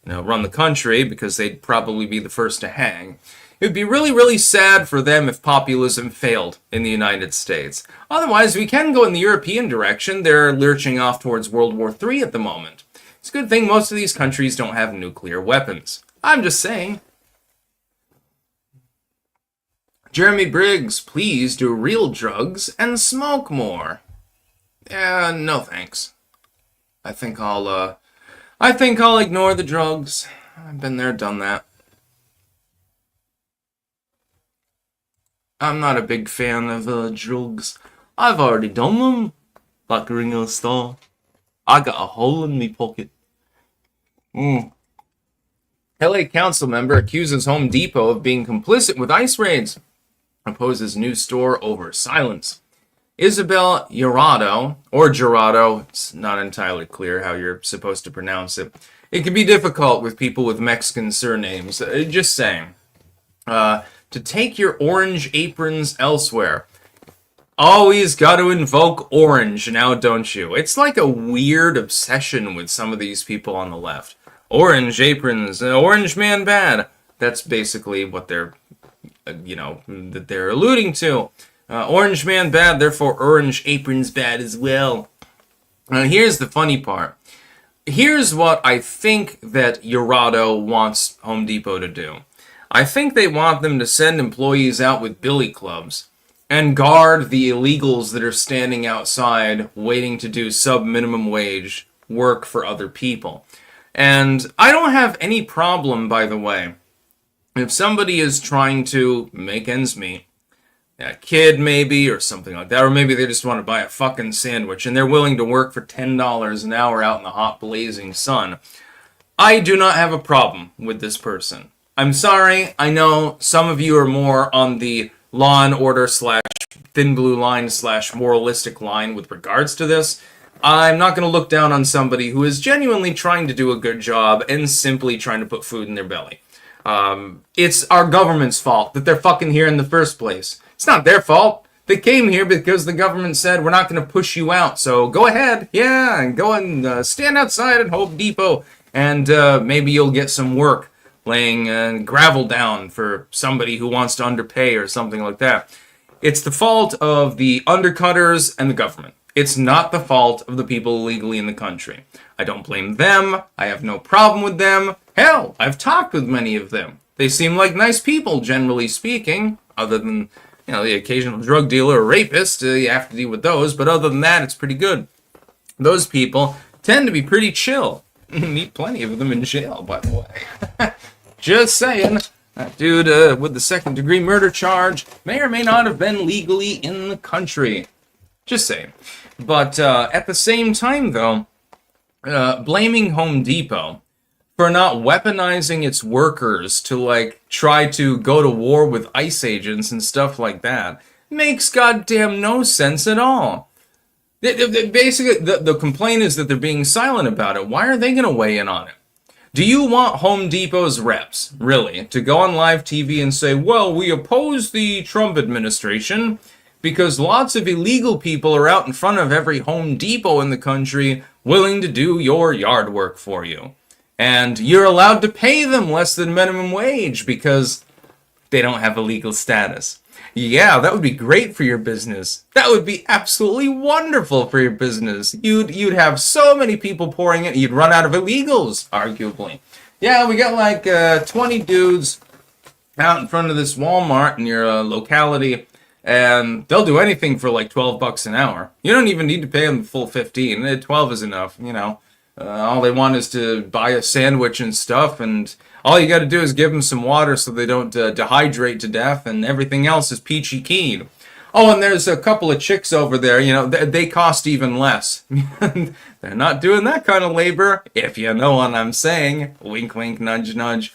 Speaker 1: run the country, because they'd probably be the first to hang. It would be really, really sad for them if populism failed in the United States. Otherwise, we can go in the European direction. They're lurching off towards World War III at the moment. It's a good thing most of these countries don't have nuclear weapons. I'm just saying. Jeremy Briggs, please do real drugs and smoke more. No thanks. I think I'll ignore the drugs. I've been there, done that. I'm not a big fan of drugs. I've already done them. Like Ringo Starr. I got a hole in me pocket. LA council member accuses Home Depot of being complicit with ICE raids. Opposes new store over silence. Isabel Jurado, or Jurado, it's not entirely clear how you're supposed to pronounce it. It can be difficult with people with Mexican surnames. Just saying. To take your orange aprons elsewhere. Always got to invoke orange now, don't you? It's like a weird obsession with some of these people on the left. Orange aprons, orange man bad. That's basically what they're, that they're alluding to. Orange man bad, therefore orange aprons bad as well. Here's the funny part. Here's what I think that Jurado wants Home Depot to do. I think they want them to send employees out with billy clubs and guard the illegals that are standing outside waiting to do sub-minimum wage work for other people. And I don't have any problem, by the way, if somebody is trying to make ends meet, a kid maybe, or something like that, or maybe they just want to buy a fucking sandwich and they're willing to work for $10 an hour out in the hot blazing sun. I do not have a problem with this person. I'm sorry, I know some of you are more on the law and order / thin blue line / moralistic line with regards to this. I'm not going to look down on somebody who is genuinely trying to do a good job and simply trying to put food in their belly. It's our government's fault that they're fucking here in the first place. It's not their fault. They came here because the government said we're not going to push you out. So go ahead, and go and stand outside at Home Depot and maybe you'll get some work laying gravel down for somebody who wants to underpay or something like that. It's the fault of the undercutters and the government. It's not the fault of the people illegally in the country. I don't blame them. I have no problem with them. Hell, I've talked with many of them. They seem like nice people, generally speaking, other than, the occasional drug dealer or rapist. You have to deal with those, but other than that, it's pretty good. Those people tend to be pretty chill. Meet plenty of them in jail, by the way. Just saying. That dude with the second-degree murder charge may or may not have been legally in the country. Just saying. But at the same time, though, blaming Home Depot for not weaponizing its workers to, try to go to war with ICE agents and stuff like that makes goddamn no sense at all. Basically, the complaint is that they're being silent about it. Why are they going to weigh in on it? Do you want Home Depot's reps, really, to go on live TV and say, well, we oppose the Trump administration because lots of illegal people are out in front of every Home Depot in the country willing to do your yard work for you? And you're allowed to pay them less than minimum wage because they don't have a legal status. Yeah, that would be great for your business. That would be absolutely wonderful for your business. You'd have so many people pouring in. You'd run out of illegals, arguably. Yeah, we got 20 dudes out in front of this Walmart in your locality, and they'll do anything for $12 an hour. You don't even need to pay them the full 15. 12 is enough, all they want is to buy a sandwich and stuff, and all you got to do is give them some water so they don't dehydrate to death, and everything else is peachy keen. Oh, and there's a couple of chicks over there, they cost even less. They're not doing that kind of labor, if you know what I'm saying. Wink, wink, nudge, nudge.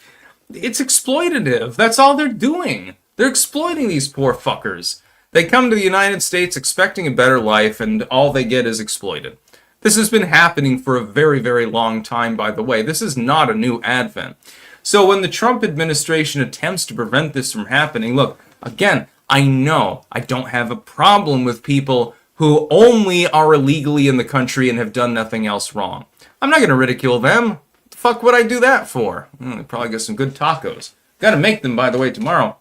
Speaker 1: It's exploitative. That's all they're doing. They're exploiting these poor fuckers. They come to the United States expecting a better life, and all they get is exploited. This has been happening for a very, very long time, by the way. This is not a new advent. So when the Trump administration attempts to prevent this from happening, look, again, I know I don't have a problem with people who only are illegally in the country and have done nothing else wrong. I'm not going to ridicule them. What the fuck would I do that for? They probably get some good tacos. Got to make them, by the way, tomorrow.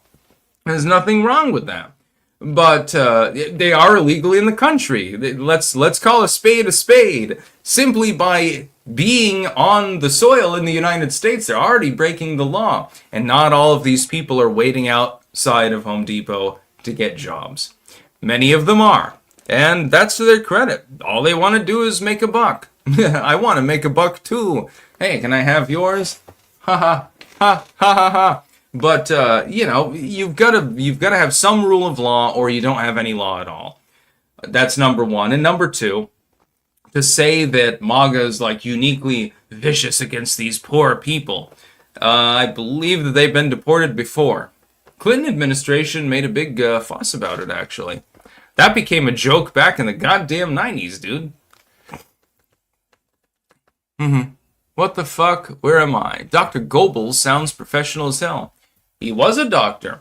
Speaker 1: There's nothing wrong with that. But they are illegally in the country. Let's call a spade. Simply by being on the soil in the United States, they're already breaking the law. And not all of these people are waiting outside of Home Depot to get jobs. Many of them are. And that's to their credit. All they want to do is make a buck. I want to make a buck too. Hey, can I have yours? Ha ha ha ha ha ha. But, you've got to have some rule of law or you don't have any law at all. That's number one. And number two, to say that MAGA is uniquely vicious against these poor people. I believe that they've been deported before. Clinton administration made a big fuss about it, actually. That became a joke back in the goddamn 90s, dude. What the fuck? Where am I? Dr. Goebbels sounds professional as hell. He was a doctor.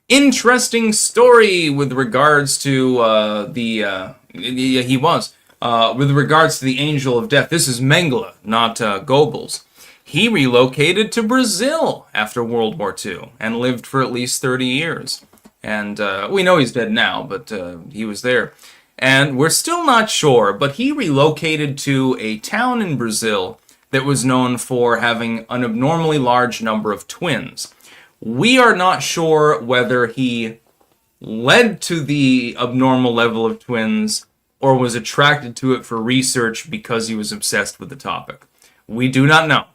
Speaker 1: Interesting story with regards to he was. With regards to the angel of death. This is Mengele, not Goebbels. He relocated to Brazil after World War II and lived for at least 30 years. And we know he's dead now, but he was there. And we're still not sure, but he relocated to a town in Brazil that was known for having an abnormally large number of twins. We are not sure whether he led to the abnormal level of twins or was attracted to it for research because he was obsessed with the topic. We do not know.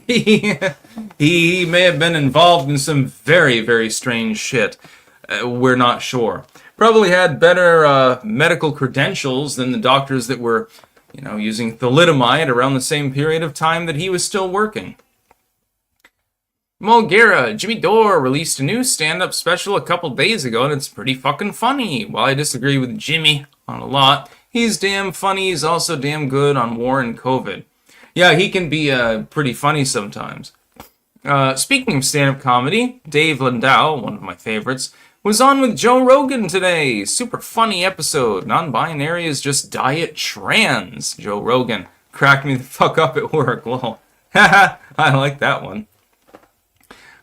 Speaker 1: He may have been involved in some very, very strange shit. We're not sure. Probably had better medical credentials than the doctors that were, using thalidomide around the same period of time that he was still working. Mulgera, Jimmy Dore released a new stand-up special a couple days ago, and it's pretty fucking funny. While I disagree with Jimmy on a lot, he's damn funny. He's also damn good on war and COVID. Yeah, he can be pretty funny sometimes. Speaking of stand-up comedy, Dave Landau, one of my favorites, was on with Joe Rogan today. Super funny episode. Non-binary is just diet trans. Joe Rogan cracked me the fuck up at work. Lol. Haha, I like that one.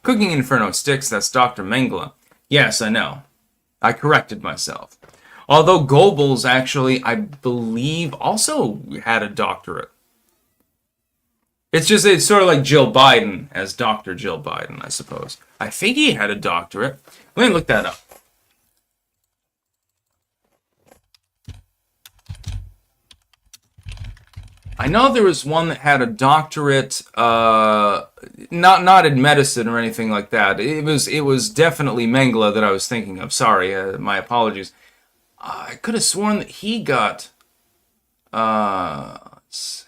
Speaker 1: Cooking Inferno Sticks, that's Dr. Mengele. Yes, I know. I corrected myself. Although Goebbels actually, I believe, also had a doctorate. It's sort of like Jill Biden as Dr. Jill Biden, I suppose. I think he had a doctorate. Let me look that up. I know there was one that had a doctorate, not in medicine or anything like that. It was definitely Mengele that I was thinking of. Sorry, my apologies. I could have sworn that he got. Let's see.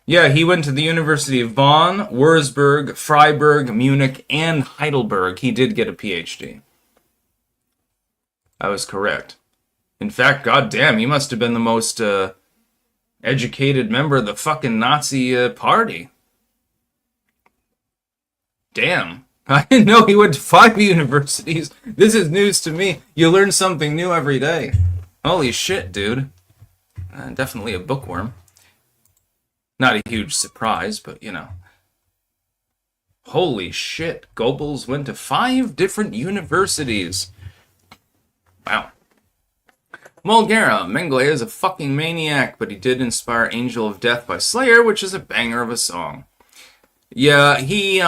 Speaker 1: Yeah, he went to the University of Bonn, Würzburg, Freiburg, Munich, and Heidelberg. He did get a PhD. I was correct. In fact, goddamn, he must have been the most educated member of the fucking Nazi party. Damn. I didn't know he went to 5 universities. This is news to me. You learn something new every day. Holy shit, dude. Definitely a bookworm. Not a huge surprise, but you know. Holy shit. Goebbels went to 5 different universities. Wow. Mulgera, Mengele is a fucking maniac, but he did inspire Angel of Death by Slayer, which is a banger of a song. Yeah, he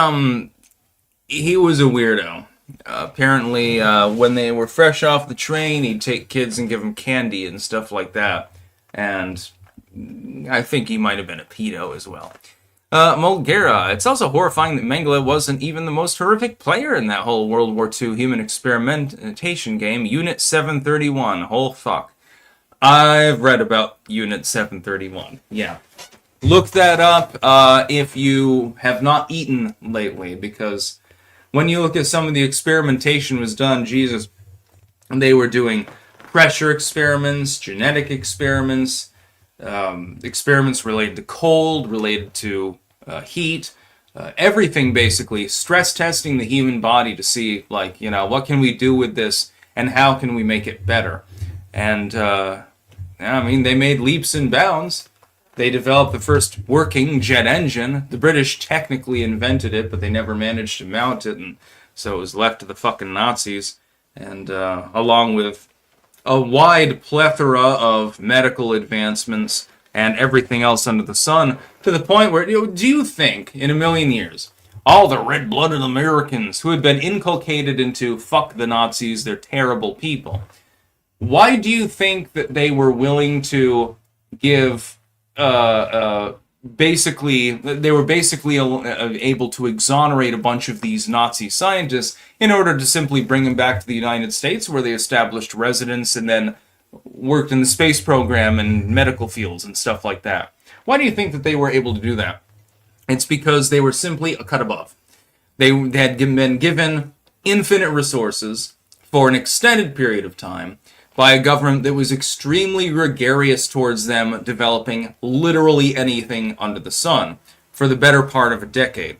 Speaker 1: was a weirdo. Apparently, when they were fresh off the train, he'd take kids and give them candy and stuff like that. And I think he might have been a pedo as well. Mulgera, it's also horrifying that Mengele wasn't even the most horrific player in that whole World War II human experimentation game, Unit 731. Oh, fuck. I've read about Unit 731. Yeah. Look that up if you have not eaten lately, because when you look at some of the experimentation was done, Jesus, they were doing pressure experiments, genetic experiments, experiments related to cold, related to heat, everything basically, stress testing the human body to see, like, you know, what can we do with this and how can we make it better. And, I mean, they made leaps and bounds. They developed the first working jet engine. The British technically invented it, but they never managed to mount it, and so it was left to the fucking Nazis. And along with a wide plethora of medical advancements and everything else under the sun, to the point where, you know, do you think, in a million years, all the red-blooded Americans who had been inculcated into fuck the Nazis, they're terrible people, why do you think that they were willing to give, basically able to exonerate a bunch of these Nazi scientists in order to simply bring them back to the United States, where they established residence and then worked in the space program and medical fields and stuff like that? Why do you think that they were able to do that? It's because they were simply a cut above. They had been given infinite resources for an extended period of time by a government that was extremely gregarious towards them developing literally anything under the sun for the better part of a decade.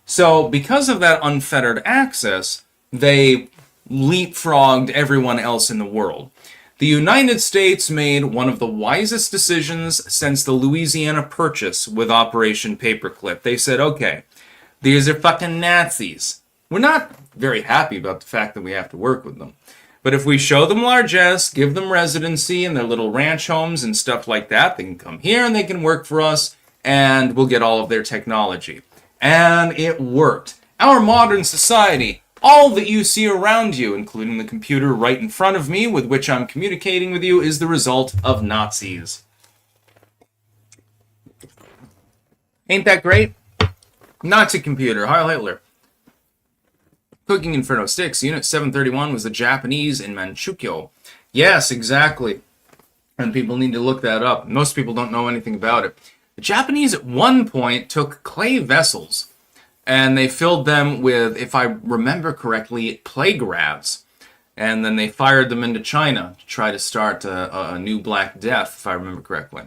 Speaker 1: So because of that unfettered access, they leapfrogged everyone else in the world. The United States made one of the wisest decisions since the Louisiana Purchase with Operation Paperclip. They said, okay, these are fucking Nazis. We're not very happy about the fact that we have to work with them. But if we show them largesse, give them residency in their little ranch homes and stuff like that, they can come here and they can work for us, and we'll get all of their technology. And it worked. Our modern society, all that you see around you, including the computer right in front of me with which I'm communicating with you, is the result of Nazis. Ain't that great? Nazi computer, Heil Hitler. Cooking Inferno 6, Unit 731 was the Japanese in Manchukuo. Yes, exactly. And people need to look that up. Most people don't know anything about it. The Japanese at one point took clay vessels and they filled them with, if I remember correctly, plague rats. And then they fired them into China to try to start a new Black Death, if I remember correctly.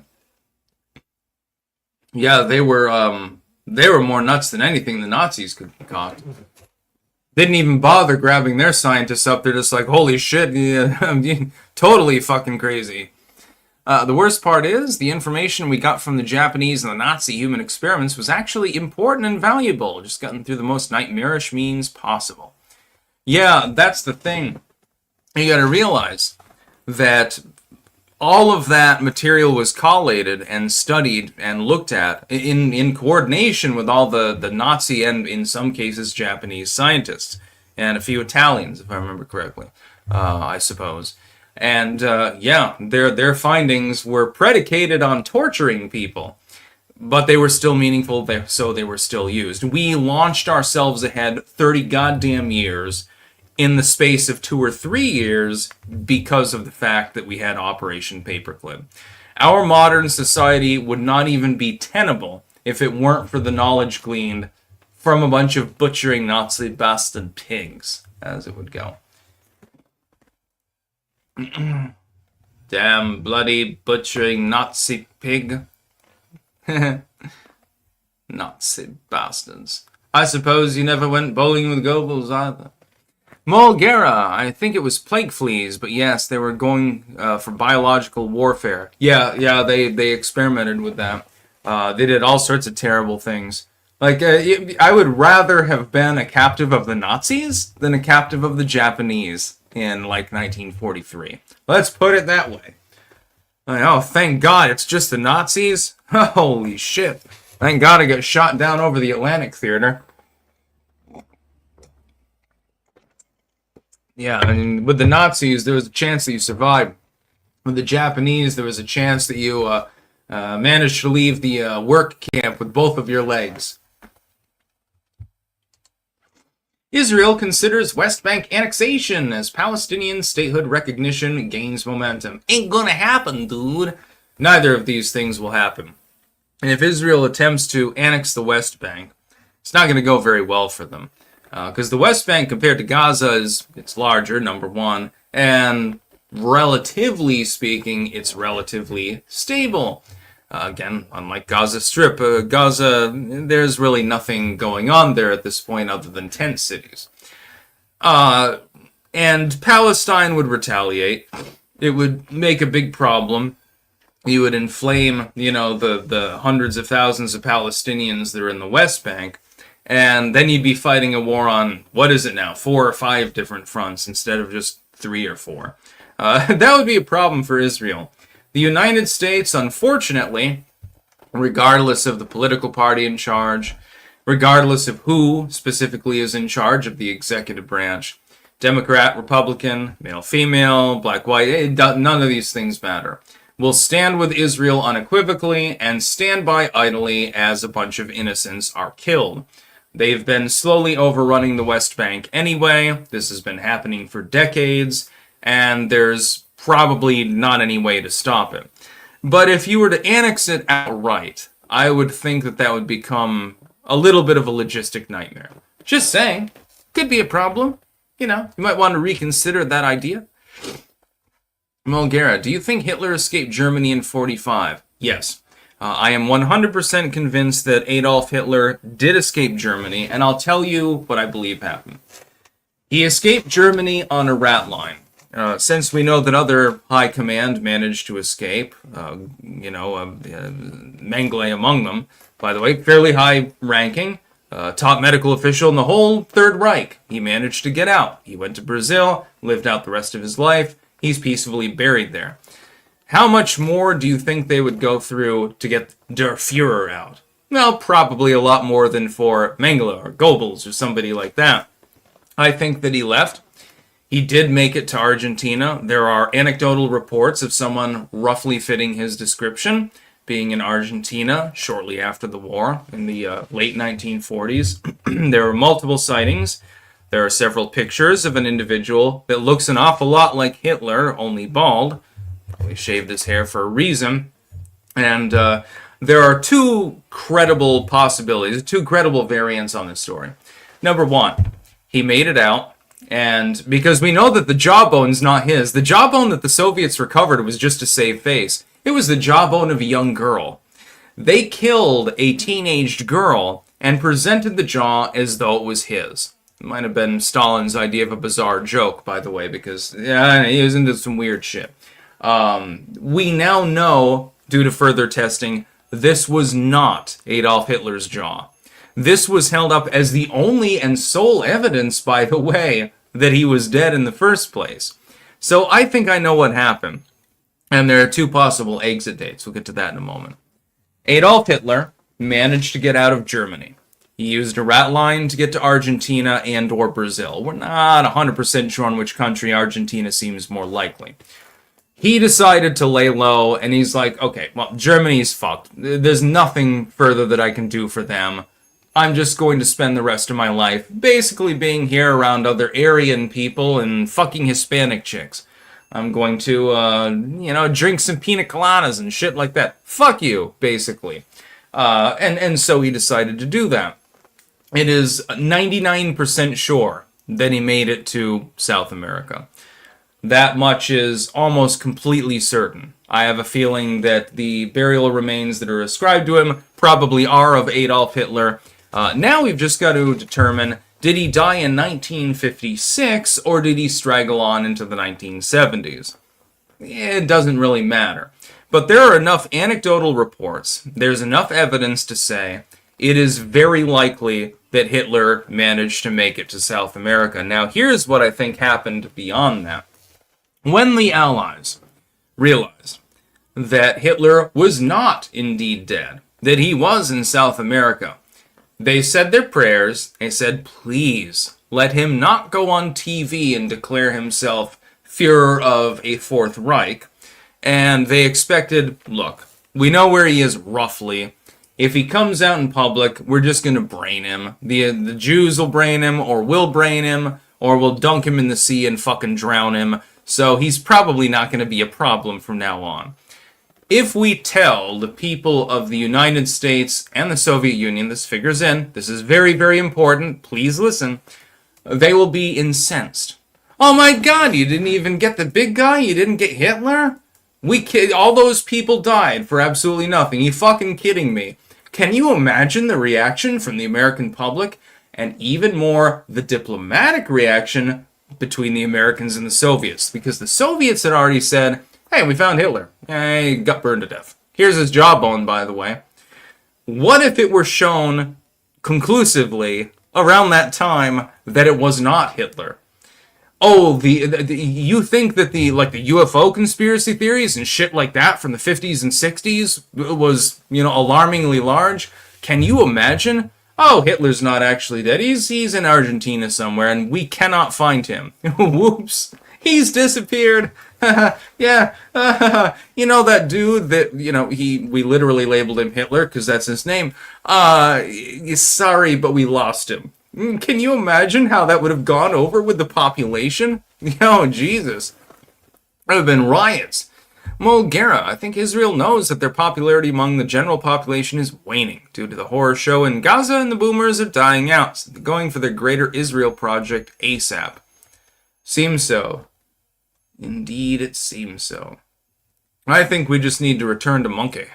Speaker 1: Yeah, they were more nuts than anything the Nazis could concoct. Didn't even bother grabbing their scientists up. They're just like, holy shit, yeah, totally fucking crazy. The worst part is, the information we got from the Japanese and the Nazi human experiments was actually important and valuable, just gotten through the most nightmarish means possible. Yeah, that's the thing. You gotta realize that all of that material was collated and studied and looked at in coordination with all the Nazi and, in some cases, Japanese scientists, and a few Italians, if I remember correctly, I suppose. And yeah, their findings were predicated on torturing people, but they were still meaningful, so they were still used. We launched ourselves ahead 30 goddamn years in the space of 2 or 3 years because of the fact that we had Operation Paperclip. Our modern society would not even be tenable if it weren't for the knowledge gleaned from a bunch of butchering Nazi bastard pigs, as it would go. Damn bloody butchering Nazi pig. Nazi bastards. I suppose you never went bowling with Goebbels either. Mulgera, I think it was plague fleas, but yes, they were going for biological warfare. Yeah, they experimented with that. They did all sorts of terrible things. Like, I would rather have been a captive of the Nazis than a captive of the Japanese in, like, 1943. Let's put it that way. Oh, thank God, it's just the Nazis? Holy shit. Thank God I got shot down over the Atlantic Theater. Yeah, I mean, with the Nazis, there was a chance that you survived. With the Japanese, there was a chance that you managed to leave the work camp with both of your legs. Israel considers West Bank annexation as Palestinian statehood recognition gains momentum. Ain't gonna happen, dude. Neither of these things will happen. And if Israel attempts to annex the West Bank, it's not gonna go very well for them. Because the West Bank, compared to Gaza, it's larger, number one, and relatively speaking, it's relatively stable. Again, unlike Gaza Strip, Gaza, there's really nothing going on there at this point other than tent cities. And Palestine would retaliate. It would make a big problem. You would inflame, the hundreds of thousands of Palestinians that are in the West Bank. And then you'd be fighting a war on, what is it now, 4 or 5 different fronts instead of just 3 or 4. That would be a problem for Israel. The United States, unfortunately, regardless of the political party in charge, regardless of who specifically is in charge of the executive branch, Democrat, Republican, male, female, black, white, none of these things matter, will stand with Israel unequivocally and stand by idly as a bunch of innocents are killed. They've been slowly overrunning the West Bank anyway. This has been happening for decades, and there's probably not any way to stop it. But if you were to annex it outright, I would think that would become a little bit of a logistic nightmare. Just saying. Could be a problem. You might want to reconsider that idea. Mulgera, do you think Hitler escaped Germany in 1945? Yes. I am 100% convinced that Adolf Hitler did escape Germany, and I'll tell you what I believe happened. He escaped Germany on a rat line. Since we know that other high command managed to escape, Mengele among them, by the way, fairly high ranking, top medical official in the whole Third Reich. He managed to get out. He went to Brazil, lived out the rest of his life. He's peacefully buried there. How much more do you think they would go through to get Der Fuhrer out? Well, probably a lot more than for Mengele or Goebbels or somebody like that. I think that he left. He did make it to Argentina. There are anecdotal reports of someone roughly fitting his description being in Argentina shortly after the war in the late 1940s. There were multiple sightings. There are several pictures of an individual that looks an awful lot like Hitler, only bald. Probably shaved his hair for a reason. And there are 2 credible possibilities, 2 credible variants on this story. Number 1, he made it out. And because we know that the jawbone's not his, the jawbone that the Soviets recovered was just to save face. It was the jawbone of a young girl. They killed a teenaged girl and presented the jaw as though it was his. It might have been Stalin's idea of a bizarre joke, by the way, because he was into some weird shit. We now know, due to further testing, this was not Adolf Hitler's jaw. This was held up as the only and sole evidence, by the way, that he was dead in the first place. So I think I know what happened. And there are two possible exit dates. We'll get to that in a moment. Adolf Hitler managed to get out of Germany. He used a rat line to get to Argentina and or Brazil. We're not 100% sure on which country. Argentina seems more likely. He decided to lay low, and he's like, okay, well, Germany's fucked. There's nothing further that I can do for them. I'm just going to spend the rest of my life basically being here around other Aryan people and fucking Hispanic chicks. I'm going to, drink some pina coladas and shit like that. Fuck you, basically. And so he decided to do that. It is 99% sure that he made it to South America. That much is almost completely certain. I have a feeling that the burial remains that are ascribed to him probably are of Adolf Hitler. Now we've just got to determine, did he die in 1956 or did he straggle on into the 1970s? It doesn't really matter. But there are enough anecdotal reports, there's enough evidence to say it is very likely that Hitler managed to make it to South America. Now here's what I think happened beyond that. When the Allies realized that Hitler was not indeed dead, that he was in South America, they said their prayers. They said, please, let him not go on TV and declare himself Führer of a Fourth Reich. And they expected, look, we know where he is roughly. If he comes out in public, we're just going to brain him. The Jews will brain him, or we'll brain him, or we'll dunk him in the sea and fucking drown him. So he's probably not going to be a problem from now on. If we tell the people of the United States and the Soviet Union, this figures in, this is very, very important, please listen, they will be incensed. Oh my god, you didn't even get the big guy? You didn't get Hitler? All those people died for absolutely nothing. You fucking kidding me? Can you imagine the reaction from the American public? And even more, the diplomatic reaction between the Americans and the Soviets. Because the Soviets had already said, hey, we found Hitler. He got burned to death. Here's his jawbone, by the way. What if it were shown conclusively around that time that it was not Hitler? Oh, you think that the UFO conspiracy theories and shit like that from the 50s and 60s was, alarmingly large? Can you imagine? Oh, Hitler's not actually dead. He's in Argentina somewhere, and we cannot find him. Whoops. He's disappeared. Yeah. That dude that, we literally labeled him Hitler because that's his name. Sorry, but we lost him. Can you imagine how that would have gone over with the population? Oh, Jesus. There have been riots. Mulgera, I think Israel knows that their popularity among the general population is waning due to the horror show in Gaza, and the boomers are dying out, so they're going for their Greater Israel project ASAP. Seems so. Indeed, it seems so. I think we just need to return to Monkey.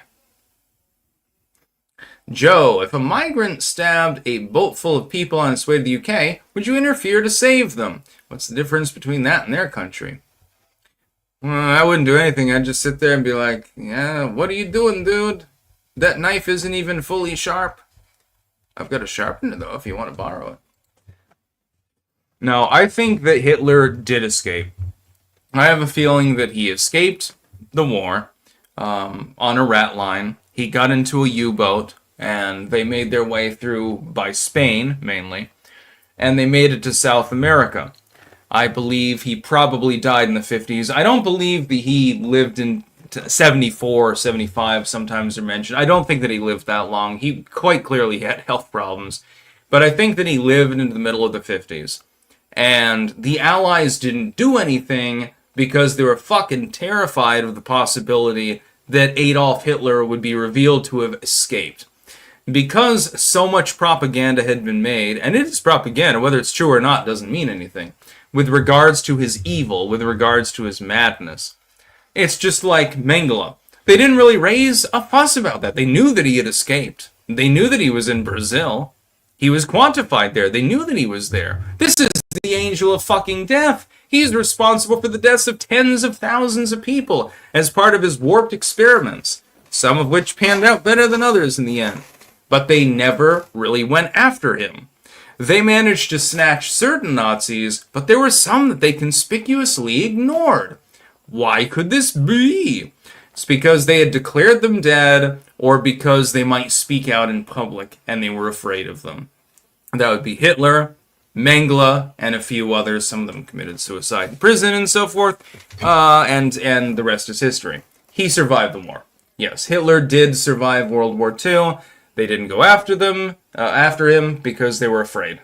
Speaker 1: Joe, if a migrant stabbed a boat full of people on its way to the UK, would you interfere to save them? What's the difference between that and their country? I wouldn't do anything. I'd just sit there and be like, yeah, what are you doing, dude? That knife isn't even fully sharp. I've got a sharpener, though, if you want to borrow it. No, I think that Hitler did escape. I have a feeling that he escaped the war on a rat line. He got into a U-boat, and they made their way through by Spain, mainly, and they made it to South America. I believe he probably died in the 50s. I don't believe that he lived in 74 or 75, sometimes they're mentioned. I don't think that he lived that long. He quite clearly had health problems. But I think that he lived into the middle of the 50s. And the Allies didn't do anything because they were fucking terrified of the possibility that Adolf Hitler would be revealed to have escaped. Because so much propaganda had been made, and it is propaganda, whether it's true or not doesn't mean anything, with regards to his evil, with regards to his madness. It's just like Mengele. They didn't really raise a fuss about that. They knew that he had escaped. They knew that he was in Brazil. He was quantified there. They knew that he was there. This is the angel of fucking death. He's responsible for the deaths of tens of thousands of people as part of his warped experiments, some of which panned out better than others in the end. But they never really went after him. They managed to snatch certain Nazis, but there were some that they conspicuously ignored. Why could this be? It's because they had declared them dead, or because they might speak out in public and they were afraid of them. That would be Hitler, Mengele, and a few others. Some of them committed suicide in prison and so forth, and the rest is history. He survived the war. Yes, Hitler did survive World War II. They didn't go after him because they were afraid.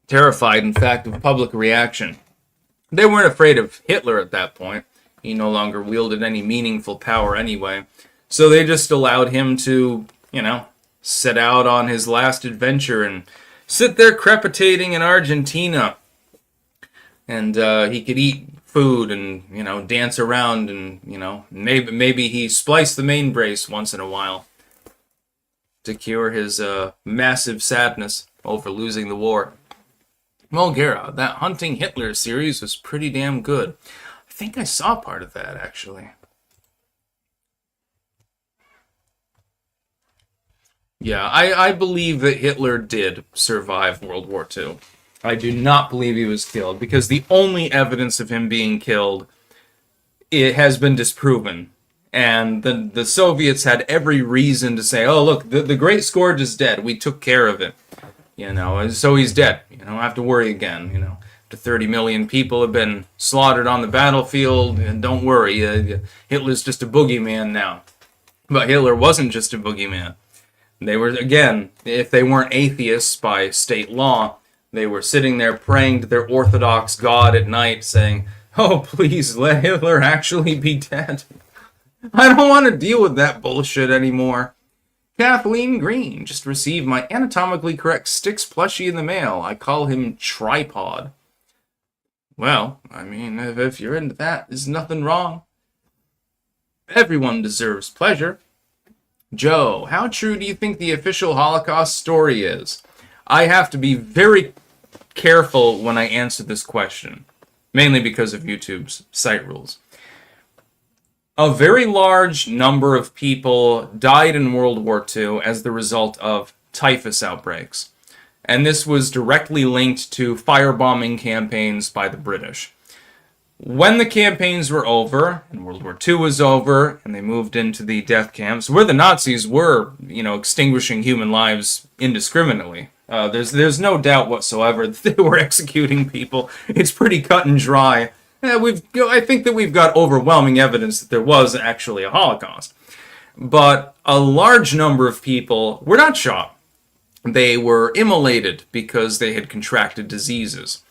Speaker 1: Terrified, in fact, of public reaction. They weren't afraid of Hitler at that point. He no longer wielded any meaningful power anyway. So they just allowed him to, set out on his last adventure and sit there crepitating in Argentina. And he could eat food and, dance around and, maybe he spliced the main brace once in a while to cure his massive sadness over losing the war. Well, Gara, that Hunting Hitler series was pretty damn good. I think I saw part of that, actually. Yeah, I believe that Hitler did survive World War II. I do not believe he was killed, because the only evidence of him being killed, it has been disproven. And the Soviets had every reason to say, oh, look, the Great Scourge is dead. We took care of it. So he's dead. You don't have to worry again. After 30 million people have been slaughtered on the battlefield, and don't worry, Hitler's just a boogeyman now. But Hitler wasn't just a boogeyman. They were, again, if they weren't atheists by state law, they were sitting there praying to their Orthodox God at night, saying, oh, please let Hitler actually be dead. I don't want to deal with that bullshit anymore. Kathleen Green just received my anatomically correct Styx plushie in the mail. I call him Tripod. Well, I mean, if you're into that, there's nothing wrong. Everyone deserves pleasure. Joe, how true do you think the official Holocaust story is? I have to be very careful when I answer this question, mainly because of YouTube's site rules. A very large number of people died in World War II as the result of typhus outbreaks. And this was directly linked to firebombing campaigns by the British. When the campaigns were over, and World War II was over, and they moved into the death camps, where the Nazis were, extinguishing human lives indiscriminately. There's no doubt whatsoever that they were executing people. It's pretty cut and dry. I think that we've got overwhelming evidence that there was actually a Holocaust. But a large number of people were not shot. They were immolated because they had contracted diseases.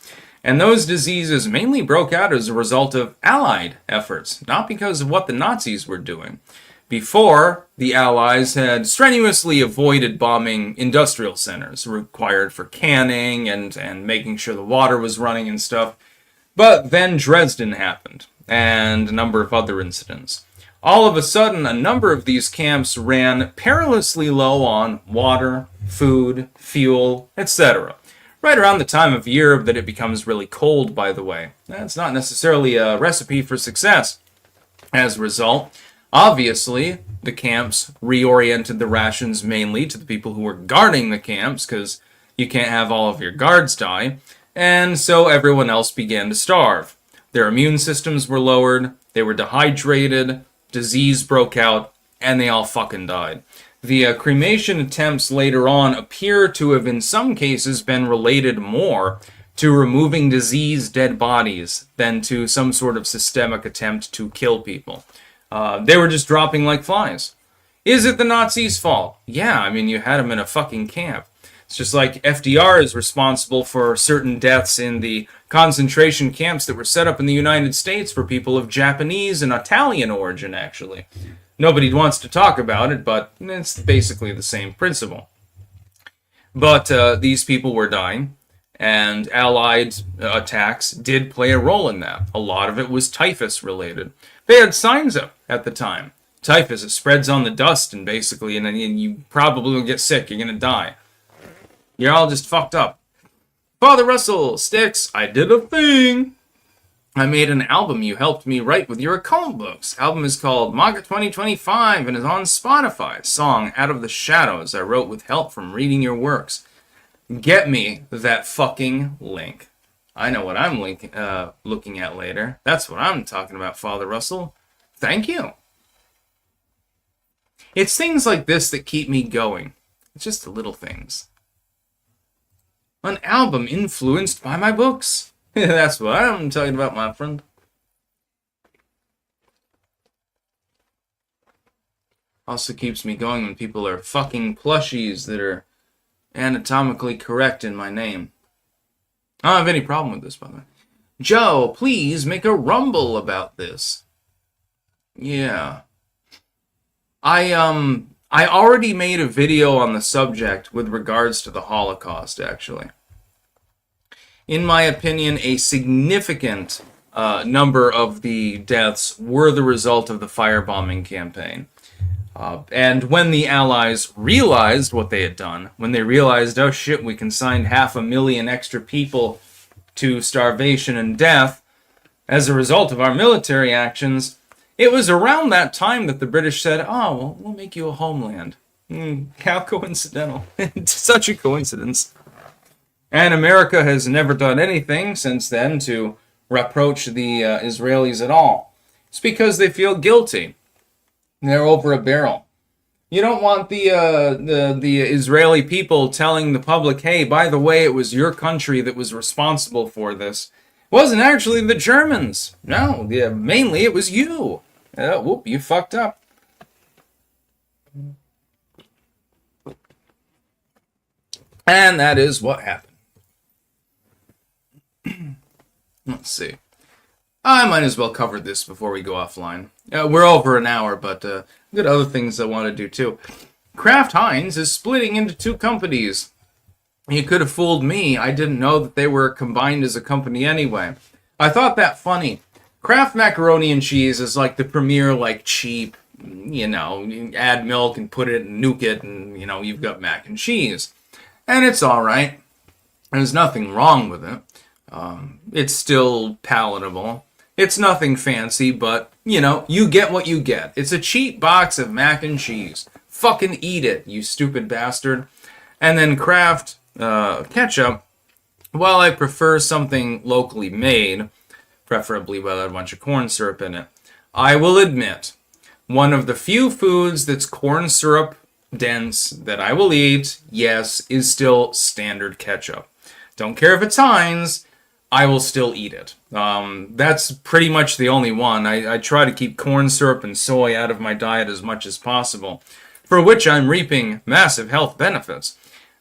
Speaker 1: And those diseases mainly broke out as a result of Allied efforts, not because of what the Nazis were doing. Before, the Allies had strenuously avoided bombing industrial centers required for canning and making sure the water was running and stuff. But then Dresden happened, and a number of other incidents. All of a sudden, a number of these camps ran perilously low on water, food, fuel, etc. Right around the time of year that it becomes really cold, by the way. That's not necessarily a recipe for success. As a result, obviously, the camps reoriented the rations mainly to the people who were guarding the camps, because you can't have all of your guards die. And so everyone else began to starve. Their immune systems were lowered, they were dehydrated, disease broke out, and they all fucking died. The cremation attempts later on appear to have in some cases been related more to removing diseased dead bodies than to some sort of systemic attempt to kill people. They were just dropping like flies. Is it the Nazis' fault? Yeah, I mean, you had them in a fucking camp. It's just like FDR is responsible for certain deaths in the concentration camps that were set up in the United States for people of Japanese and Italian origin, actually. Nobody wants to talk about it, but it's basically the same principle. But these people were dying, and Allied attacks did play a role in that. A lot of it was typhus related. They had signs up at the time. Typhus, it spreads on the dust, and basically, and you probably will get sick, you're going to die. You're all just fucked up. Father Russell, Sticks, I did a thing. I made an album you helped me write with your occult books. Album is called Manga 2025 and is on Spotify. Song Out of the Shadows I wrote with help from reading your works. Get me that fucking link. I know what I'm looking at later. That's what I'm talking about, Father Russell. Thank you. It's things like this that keep me going. It's just the little things. An album influenced by my books. That's what I'm talking about, my friend. Also keeps me going when people are fucking plushies that are anatomically correct in my name. I don't have any problem with this, by the way. Joe, please make a rumble about this. Yeah. I already made a video on the subject with regards to the Holocaust, actually. In my opinion, a significant number of the deaths were the result of the firebombing campaign. And when the Allies realized what they had done, when they realized, oh shit, we consigned 500,000 extra people to starvation and death as a result of our military actions, it was around that time that the British said, oh, well, we'll make you a homeland. How coincidental. Such a coincidence. And America has never done anything since then to reproach the Israelis at all. It's because they feel guilty. They're over a barrel. You don't want the Israeli people telling the public, hey, by the way, it was your country that was responsible for this. It wasn't actually the Germans. No, mainly it was you. Whoop, you fucked up. And that is what happened. Let's see. I might as well cover this before we go offline. We're over an hour, but I've got other things I want to do too. Kraft Heinz is splitting into two companies. You could have fooled me. I didn't know that they were combined as a company anyway. I thought that funny. Kraft macaroni and cheese is like the premier, like cheap, you add milk and put it and nuke it and, you've got mac and cheese. And it's all right. There's nothing wrong with it. It's still palatable. It's nothing fancy, but, you get what you get. It's a cheap box of mac and cheese. Fucking eat it, you stupid bastard. And then Kraft ketchup, while I prefer something locally made, preferably without a bunch of corn syrup in it, I will admit, one of the few foods that's corn syrup dense that I will eat, yes, is still standard ketchup. Don't care if it's Heinz, I will still eat it. That's pretty much the only one. I try to keep corn syrup and soy out of my diet as much as possible, for which I'm reaping massive health benefits.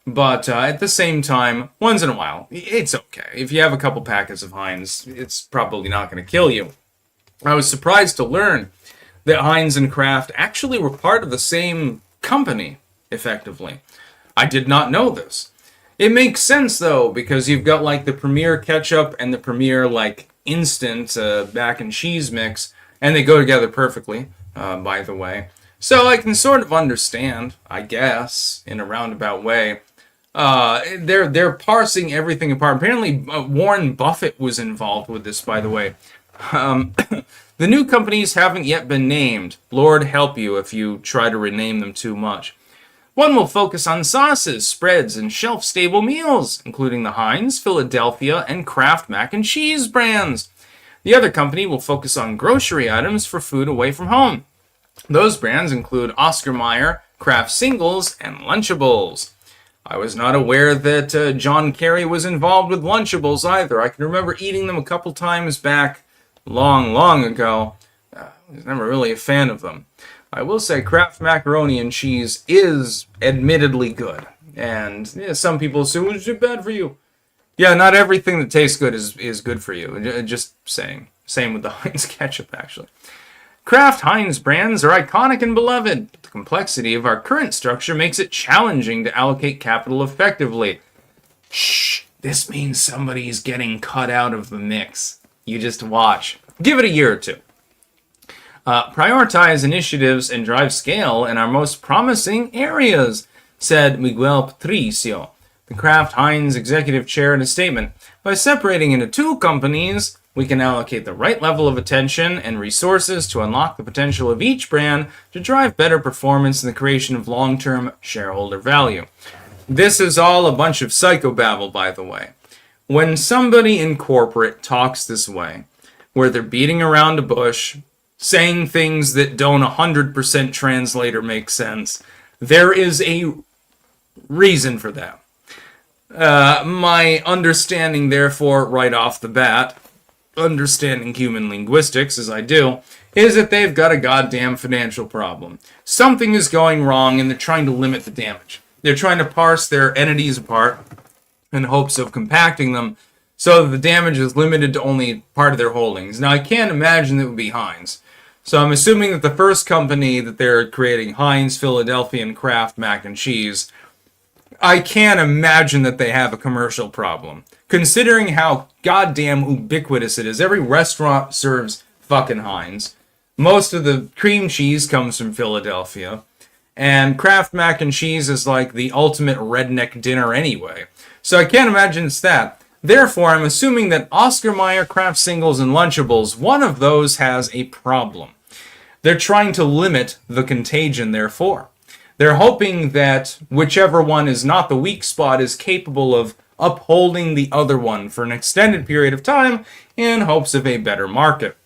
Speaker 1: But at the same time, once in a while, it's okay. If you have a couple packets of Heinz, it's probably not going to kill you. I was surprised to learn that Heinz and Kraft actually were part of the same company, effectively. I did not know this. It makes sense, though, because you've got, like, the Premier ketchup and the Premier, like, instant mac and cheese mix, and they go together perfectly, by the way. So I can sort of understand, I guess, in a roundabout way. They're parsing everything apart. Apparently, Warren Buffett was involved with this, by the way. The new companies haven't yet been named. Lord help you if you try to rename them too much. One will focus on sauces, spreads, and shelf-stable meals, including the Heinz, Philadelphia, and Kraft mac and cheese brands. The other company will focus on grocery items for food away from home. Those brands include Oscar Mayer, Kraft Singles, and Lunchables. I was not aware that John Kerry was involved with Lunchables either. I can remember eating them a couple times back long ago. I was never really a fan of them. I will say Kraft macaroni and cheese is admittedly good. And some people say, well, it's too bad for you. Yeah, not everything that tastes good is good for you. Just saying. Same with the Heinz ketchup, actually. Kraft Heinz brands are iconic and beloved. The complexity of our current structure makes it challenging to allocate capital effectively. Shh, this means somebody's getting cut out of the mix. You just watch. Give it a year or two. Prioritize initiatives and drive scale in our most promising areas, said Miguel Patricio, the Kraft Heinz executive chair, in a statement. By separating into two companies, we can allocate the right level of attention and resources to unlock the potential of each brand to drive better performance and the creation of long-term shareholder value. This is all a bunch of psychobabble, by the way. When somebody in corporate talks this way, where they're beating around a bush, saying things that don't 100% translate or make sense, there is a reason for that. My understanding, therefore, right off the bat, understanding human linguistics as I do, is that they've got a goddamn financial problem. Something is going wrong and they're trying to limit the damage. They're trying to parse their entities apart in hopes of compacting them so that the damage is limited to only part of their holdings. Now, I can't imagine it would be Heinz. So I'm assuming that the first company that they're creating, Heinz, Philadelphia, and Kraft Mac and Cheese, I can't imagine that they have a commercial problem. Considering how goddamn ubiquitous it is. Every restaurant serves fucking Heinz. Most of the cream cheese comes from Philadelphia. And Kraft Mac and Cheese is like the ultimate redneck dinner anyway. So I can't imagine it's that. Therefore, I'm assuming that Oscar Mayer, Kraft Singles, and Lunchables, one of those has a problem. They're trying to limit the contagion, therefore. They're hoping that whichever one is not the weak spot is capable of upholding the other one for an extended period of time in hopes of a better market,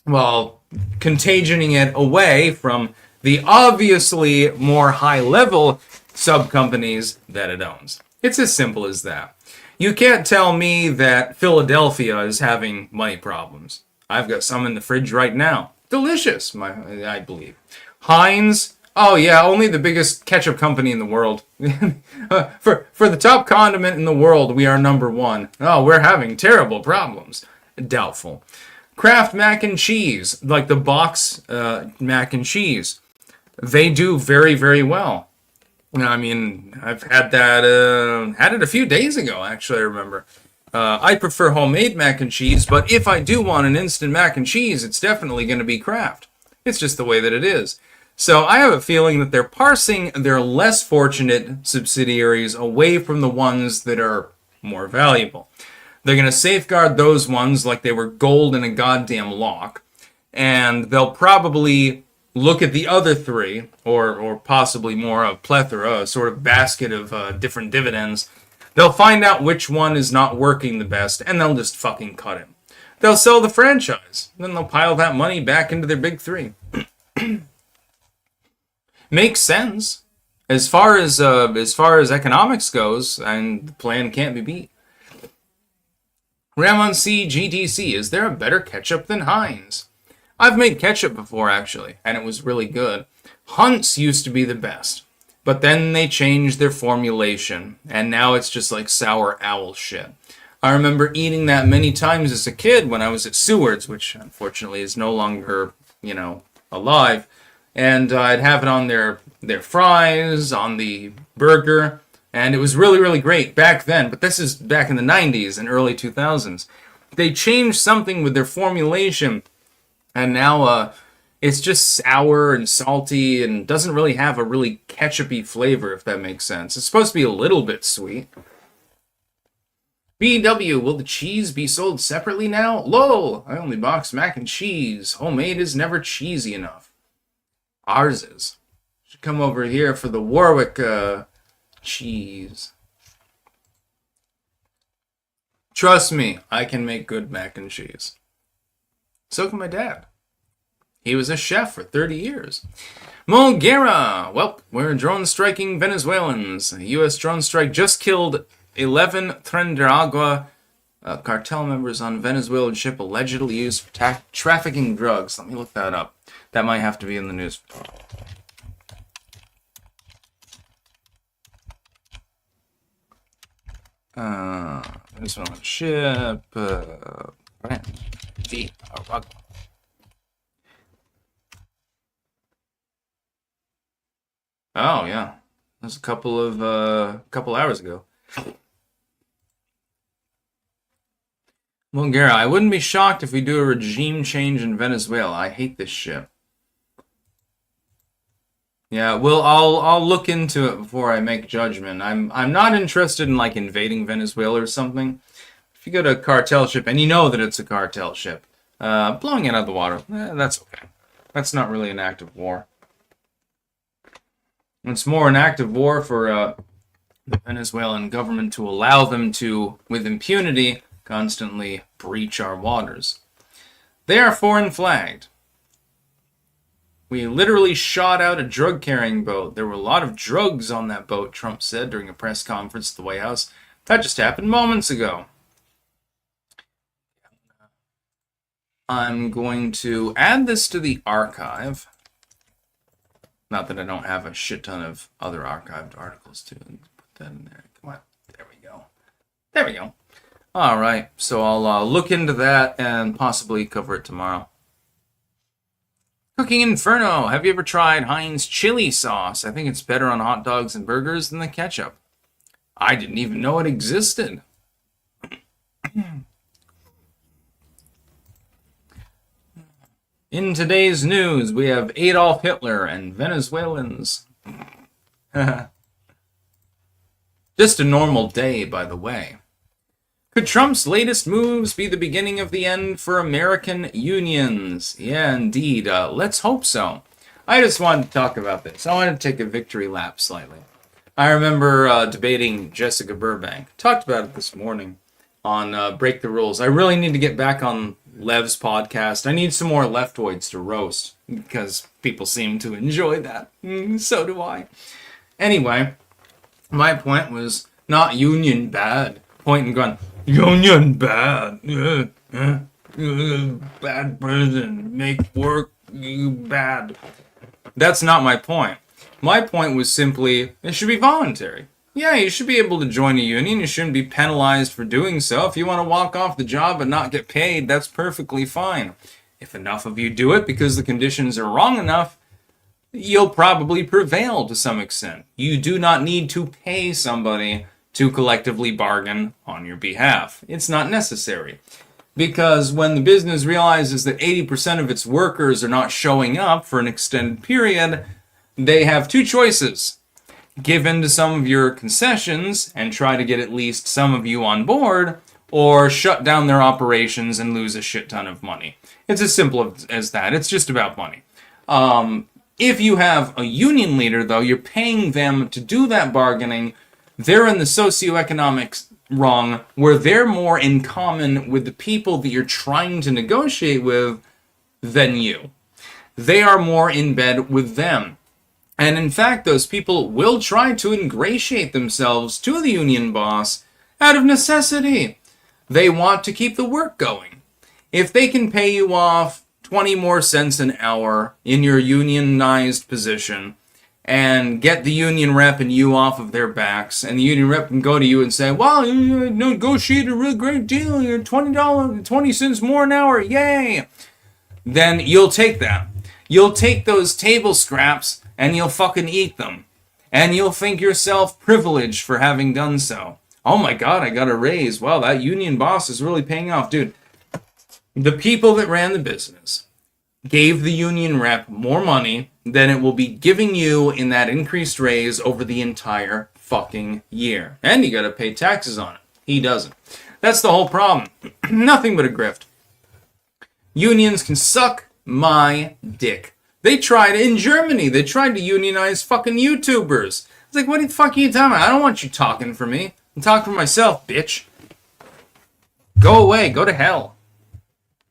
Speaker 1: while contagioning it away from the obviously more high-level sub-companies that it owns. It's as simple as that. You can't tell me that Philadelphia is having money problems. I've got some in the fridge right now. Delicious, I believe. Heinz, oh yeah, only the biggest ketchup company in the world. For the top condiment in the world, we are number one. Oh, we're having terrible problems. Doubtful. Kraft Mac and Cheese, like the box mac and cheese, they do very, very well. I mean, I've had that, had it a few days ago, actually, I remember. I prefer homemade mac and cheese, but if I do want an instant mac and cheese, it's definitely going to be Kraft. It's just the way that it is. So I have a feeling that they're parsing their less fortunate subsidiaries away from the ones that are more valuable. They're going to safeguard those ones like they were gold in a goddamn lock, and they'll probably look at the other three, or possibly more, a plethora, a sort of basket of different dividends. They'll find out which one is not working the best, and they'll just fucking cut him. They'll sell the franchise, then they'll pile that money back into their big three. Makes sense. As far as economics goes, and the plan can't be beat. Ramon C. GTC, is there a better ketchup than Heinz? I've made ketchup before, actually, and it was really good. Hunt's used to be the best, but then they changed their formulation, and now it's just like sour owl shit. I remember eating that many times as a kid when I was at Seward's, which unfortunately is no longer, alive, and I'd have it on their fries, on the burger, and it was really, really great back then, but this is back in the 90s and early 2000s. They changed something with their formulation, and now it's just sour and salty and doesn't really have a really ketchup-y flavor, if that makes sense. It's supposed to be a little bit sweet. BW, will the cheese be sold separately now? Lol, I only box mac and cheese. Homemade is never cheesy enough. Ours is. Should come over here for the Warwick cheese. Trust me, I can make good mac and cheese. So can my dad. He was a chef for 30 years. Mulgera! Well, we're drone striking Venezuelans. A U.S. drone strike just killed 11 Tren cartel members on Venezuelan ship allegedly used for trafficking drugs. Let me look that up. That might have to be in the news. Venezuelan ship. Oh yeah, that was a couple hours ago. Mulgera, I wouldn't be shocked if we do a regime change in Venezuela. I hate this shit. Yeah, well, I'll look into it before I make judgment. I'm not interested in like invading Venezuela or something. If you go to a cartel ship and you know that it's a cartel ship, blowing it out of the water, that's okay. That's not really an act of war. It's more an act of war for the Venezuelan government to allow them to, with impunity, constantly breach our waters. They are foreign flagged. We literally shot out a drug-carrying boat. There were a lot of drugs on that boat, Trump said during a press conference at the White House. That just happened moments ago. I'm going to add this to the archive. Not that I don't have a shit ton of other archived articles too. Put that in there. Come on. There we go. There we go. All right. So I'll look into that and possibly cover it tomorrow. Cooking Inferno. Have you ever tried Heinz chili sauce? I think it's better on hot dogs and burgers than the ketchup. I didn't even know it existed. In today's news, we have Adolf Hitler and Venezuelans. Just a normal day, by the way. Could Trump's latest moves be the beginning of the end for American unions? Yeah, indeed. Let's hope so. I just wanted to talk about this. I wanted to take a victory lap slightly. I remember debating Jessica Burbank. Talked about it this morning on Break the Rules. I really need to get back on Lev's podcast. I need some more leftoids to roast because people seem to enjoy that. So do I. Anyway, my point was not union bad. Point and gun. Union bad. Bad person. Make work bad. That's not my point. My point was simply, it should be voluntary. Yeah, you should be able to join a union. You shouldn't be penalized for doing so. If you want to walk off the job and not get paid, that's perfectly fine. If enough of you do it because the conditions are wrong enough, you'll probably prevail to some extent. You do not need to pay somebody to collectively bargain on your behalf. It's not necessary. Because when the business realizes that 80% of its workers are not showing up for an extended period, they have two choices. Give in to some of your concessions and try to get at least some of you on board, or shut down their operations and lose a shit ton of money. It's as simple as that. It's just about money. If you have a union leader, though, you're paying them to do that bargaining. They're in the socioeconomic wrong, where they're more in common with the people that you're trying to negotiate with than you. They are more in bed with them. And in fact, those people will try to ingratiate themselves to the union boss out of necessity. They want to keep the work going. If they can pay you off 20 more cents an hour in your unionized position and get the union rep and you off of their backs, and the union rep can go to you and say, well, you negotiated a really great deal, you're $20, 20 cents more an hour, yay! Then you'll take that. You'll take those table scraps and you'll fucking eat them. And you'll think yourself privileged for having done so. Oh my god, I got a raise. Wow, that union boss is really paying off. Dude, the people that ran the business gave the union rep more money than it will be giving you in that increased raise over the entire fucking year. And you gotta pay taxes on it. He doesn't. That's the whole problem. Nothing but a grift. Unions can suck my dick. They tried in Germany. They tried to unionize fucking YouTubers. It's like, what the fuck are you talking about? I don't want you talking for me. I'm talking for myself, bitch. Go away. Go to hell.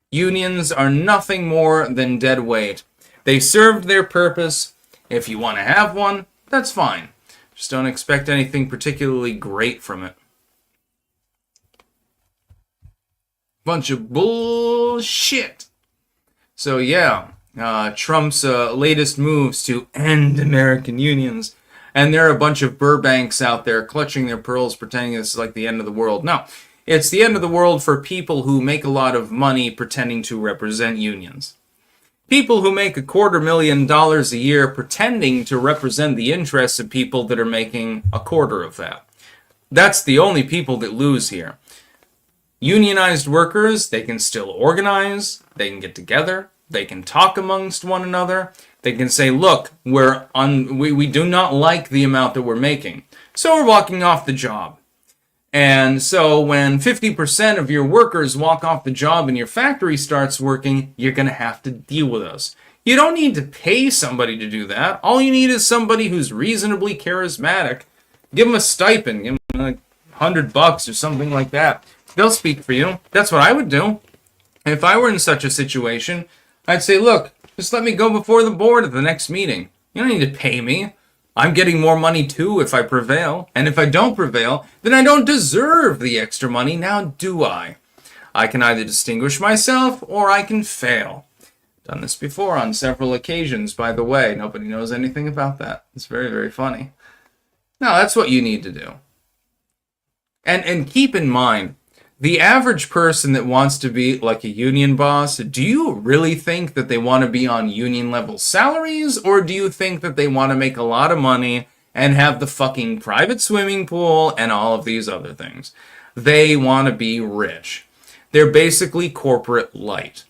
Speaker 1: Unions are nothing more than dead weight. They served their purpose. If you want to have one, that's fine. Just don't expect anything particularly great from it. Bunch of bullshit. So yeah. Trump's latest moves to end American unions. And there are a bunch of Burbanks out there clutching their pearls pretending this is like the end of the world. No, it's the end of the world for people who make a lot of money pretending to represent unions. People who make $250,000 a year pretending to represent the interests of people that are making a quarter of that. That's the only people that lose here. Unionized workers, they can still organize, they can get together, they can talk amongst one another. They can say, look, we do not like the amount that we're making, so we're walking off the job. And so when 50% of your workers walk off the job and your factory starts working, you're going to have to deal with us. You don't need to pay somebody to do that. All you need is somebody who's reasonably charismatic Give them a stipend. Give them like $100 or something like that. They'll speak for you. That's what I would do. If I were in such a situation, I'd say, look, just let me go before the board at the next meeting. You don't need to pay me. I'm getting more money too if I prevail. And if I don't prevail, then I don't deserve the extra money, now do I? I can either distinguish myself or I can fail. Done this before on several occasions, by the way. Nobody knows anything about that. It's very, very funny. No, that's what you need to do. And keep in mind, the average person that wants to be like a union boss, do you really think that they want to be on union level salaries, or do you think that they want to make a lot of money and have the fucking private swimming pool and all of these other things? They want to be rich. They're basically corporate light.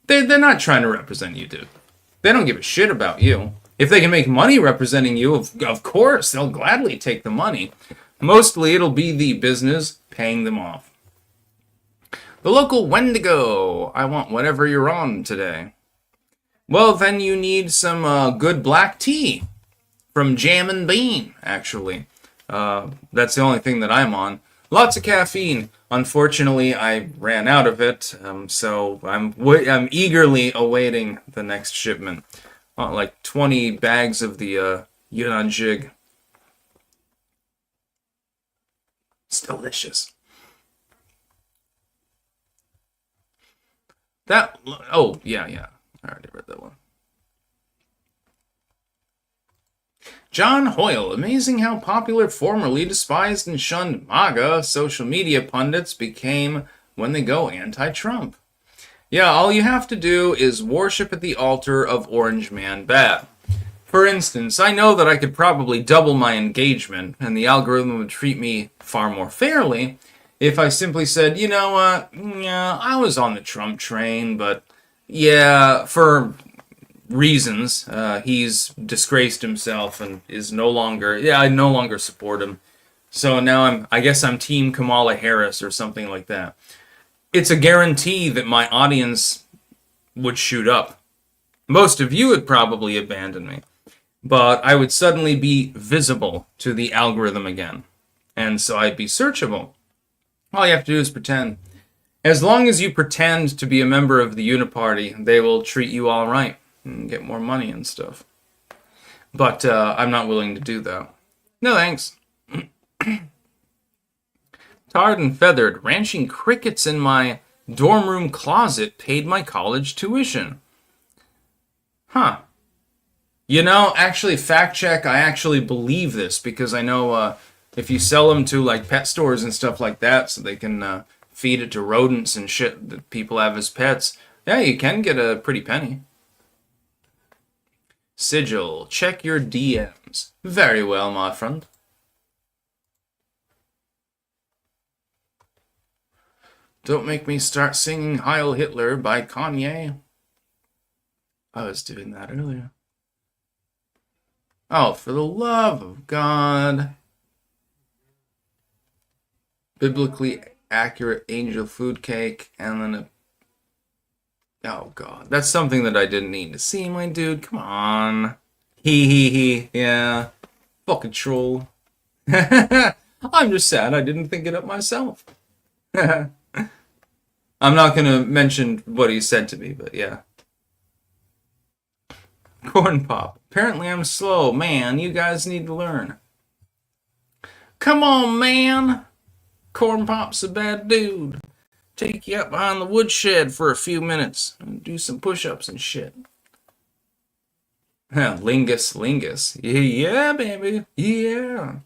Speaker 1: They're not trying to represent you, dude. They don't give a shit about you. If they can make money representing you, of course, they'll gladly take the money. Mostly it'll be the business paying them off. The local Wendigo. I want whatever you're on today. Well, then you need some good black tea from Jam and Bean, actually. That's the only thing that I'm on. Lots of caffeine. Unfortunately, I ran out of it, so I'm eagerly awaiting the next shipment. Like 20 bags of the Yunnan Jig. It's delicious. Oh, yeah. I already read that one. John Hoyle. Amazing how popular formerly despised and shunned MAGA social media pundits became when they go anti-Trump. Yeah, all you have to do is worship at the altar of Orange Man Bad. For instance, I know that I could probably double my engagement, and the algorithm would treat me far more fairly if I simply said, you know what, yeah, I was on the Trump train, but yeah, for reasons, he's disgraced himself and is no longer, I no longer support him. So now I guess I'm Team Kamala Harris or something like that. It's a guarantee that my audience would shoot up. Most of you would probably abandon me, but I would suddenly be visible to the algorithm again, and so I'd be searchable. All you have to do is pretend. As long as you pretend to be a member of the Uniparty, they will treat you all right and get more money and stuff. But I'm not willing to do that. No thanks. Tarred and feathered, ranching crickets in my dorm room closet paid my college tuition. Huh. You know, actually, fact check, I actually believe this because I know if you sell them to like pet stores and stuff like that so they can feed it to rodents and shit that people have as pets, yeah, you can get a pretty penny. Sigil, check your DMs. Very well, my friend. Don't make me start singing Heil Hitler by Kanye. I was doing that earlier. Oh, for the love of God. Biblically accurate angel food cake, and then oh God. That's something that I didn't need to see, my dude. Come on. He. Yeah. Fucking troll. I'm just sad I didn't think it up myself. I'm not going to mention what he said to me, but yeah. Corn Pop. Apparently I'm slow. Man, you guys need to learn. Come on, man. Corn Pop's a bad dude. Take you up behind the woodshed for a few minutes and do some push-ups and shit. Lingus. Yeah, baby. Yeah.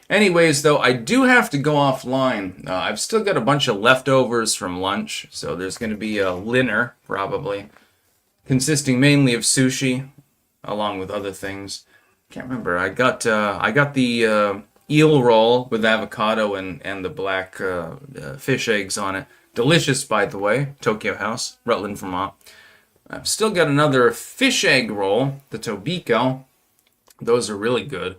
Speaker 1: Anyways, though, I do have to go offline. I've still got a bunch of leftovers from lunch, so there's going to be a dinner, probably, consisting mainly of sushi, along with other things. Can't remember. I got the eel roll with avocado and the black fish eggs on it. Delicious, by the way. Tokyo House, Rutland, Vermont. I've still got another fish egg roll, the Tobiko. Those are really good.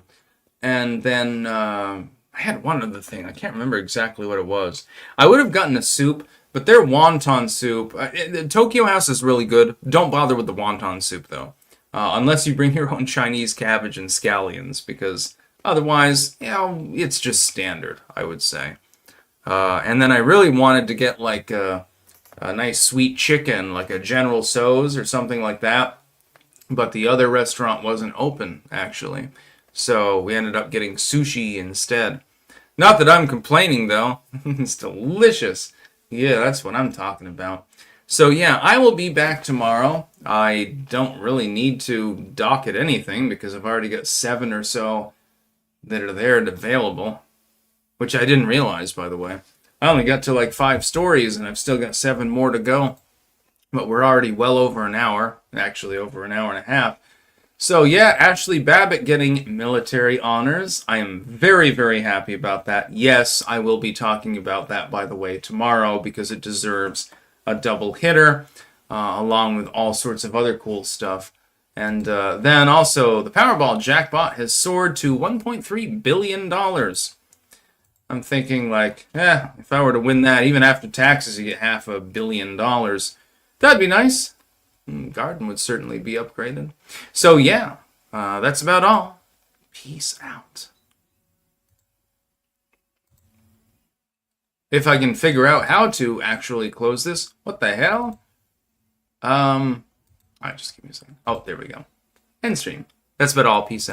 Speaker 1: And then I had one other thing. I can't remember exactly what it was. I would have gotten a soup, but their wonton soup... the Tokyo House is really good. Don't bother with the wonton soup, though. unless you bring your own Chinese cabbage and scallions, because otherwise, it's just standard, I would say. And then I really wanted to get like a nice sweet chicken, like a General Tso's or something like that. But the other restaurant wasn't open, actually. So we ended up getting sushi instead. Not that I'm complaining, though. It's delicious. Yeah, that's what I'm talking about. So yeah, I will be back tomorrow. I don't really need to docket anything because I've already got 7 or so that are there and available, which I didn't realize, by the way. I only got to like 5 stories and I've still got 7 more to go. But we're already well over an hour, actually over an hour and a half. So yeah, Ashli Babbitt getting military honors. I am very, very happy about that. Yes, I will be talking about that, by the way, tomorrow because it deserves a double hitter, along with all sorts of other cool stuff. And then also, the Powerball jackpot has soared to $1.3 billion. I'm thinking like, if I were to win that, even after taxes, you get $500 million. That'd be nice. Garden would certainly be upgraded. So yeah, that's about all. Peace out. If I can figure out how to actually close this, what the hell? Alright, just give me a second. Oh, there we go. End stream. That's about all. Peace out.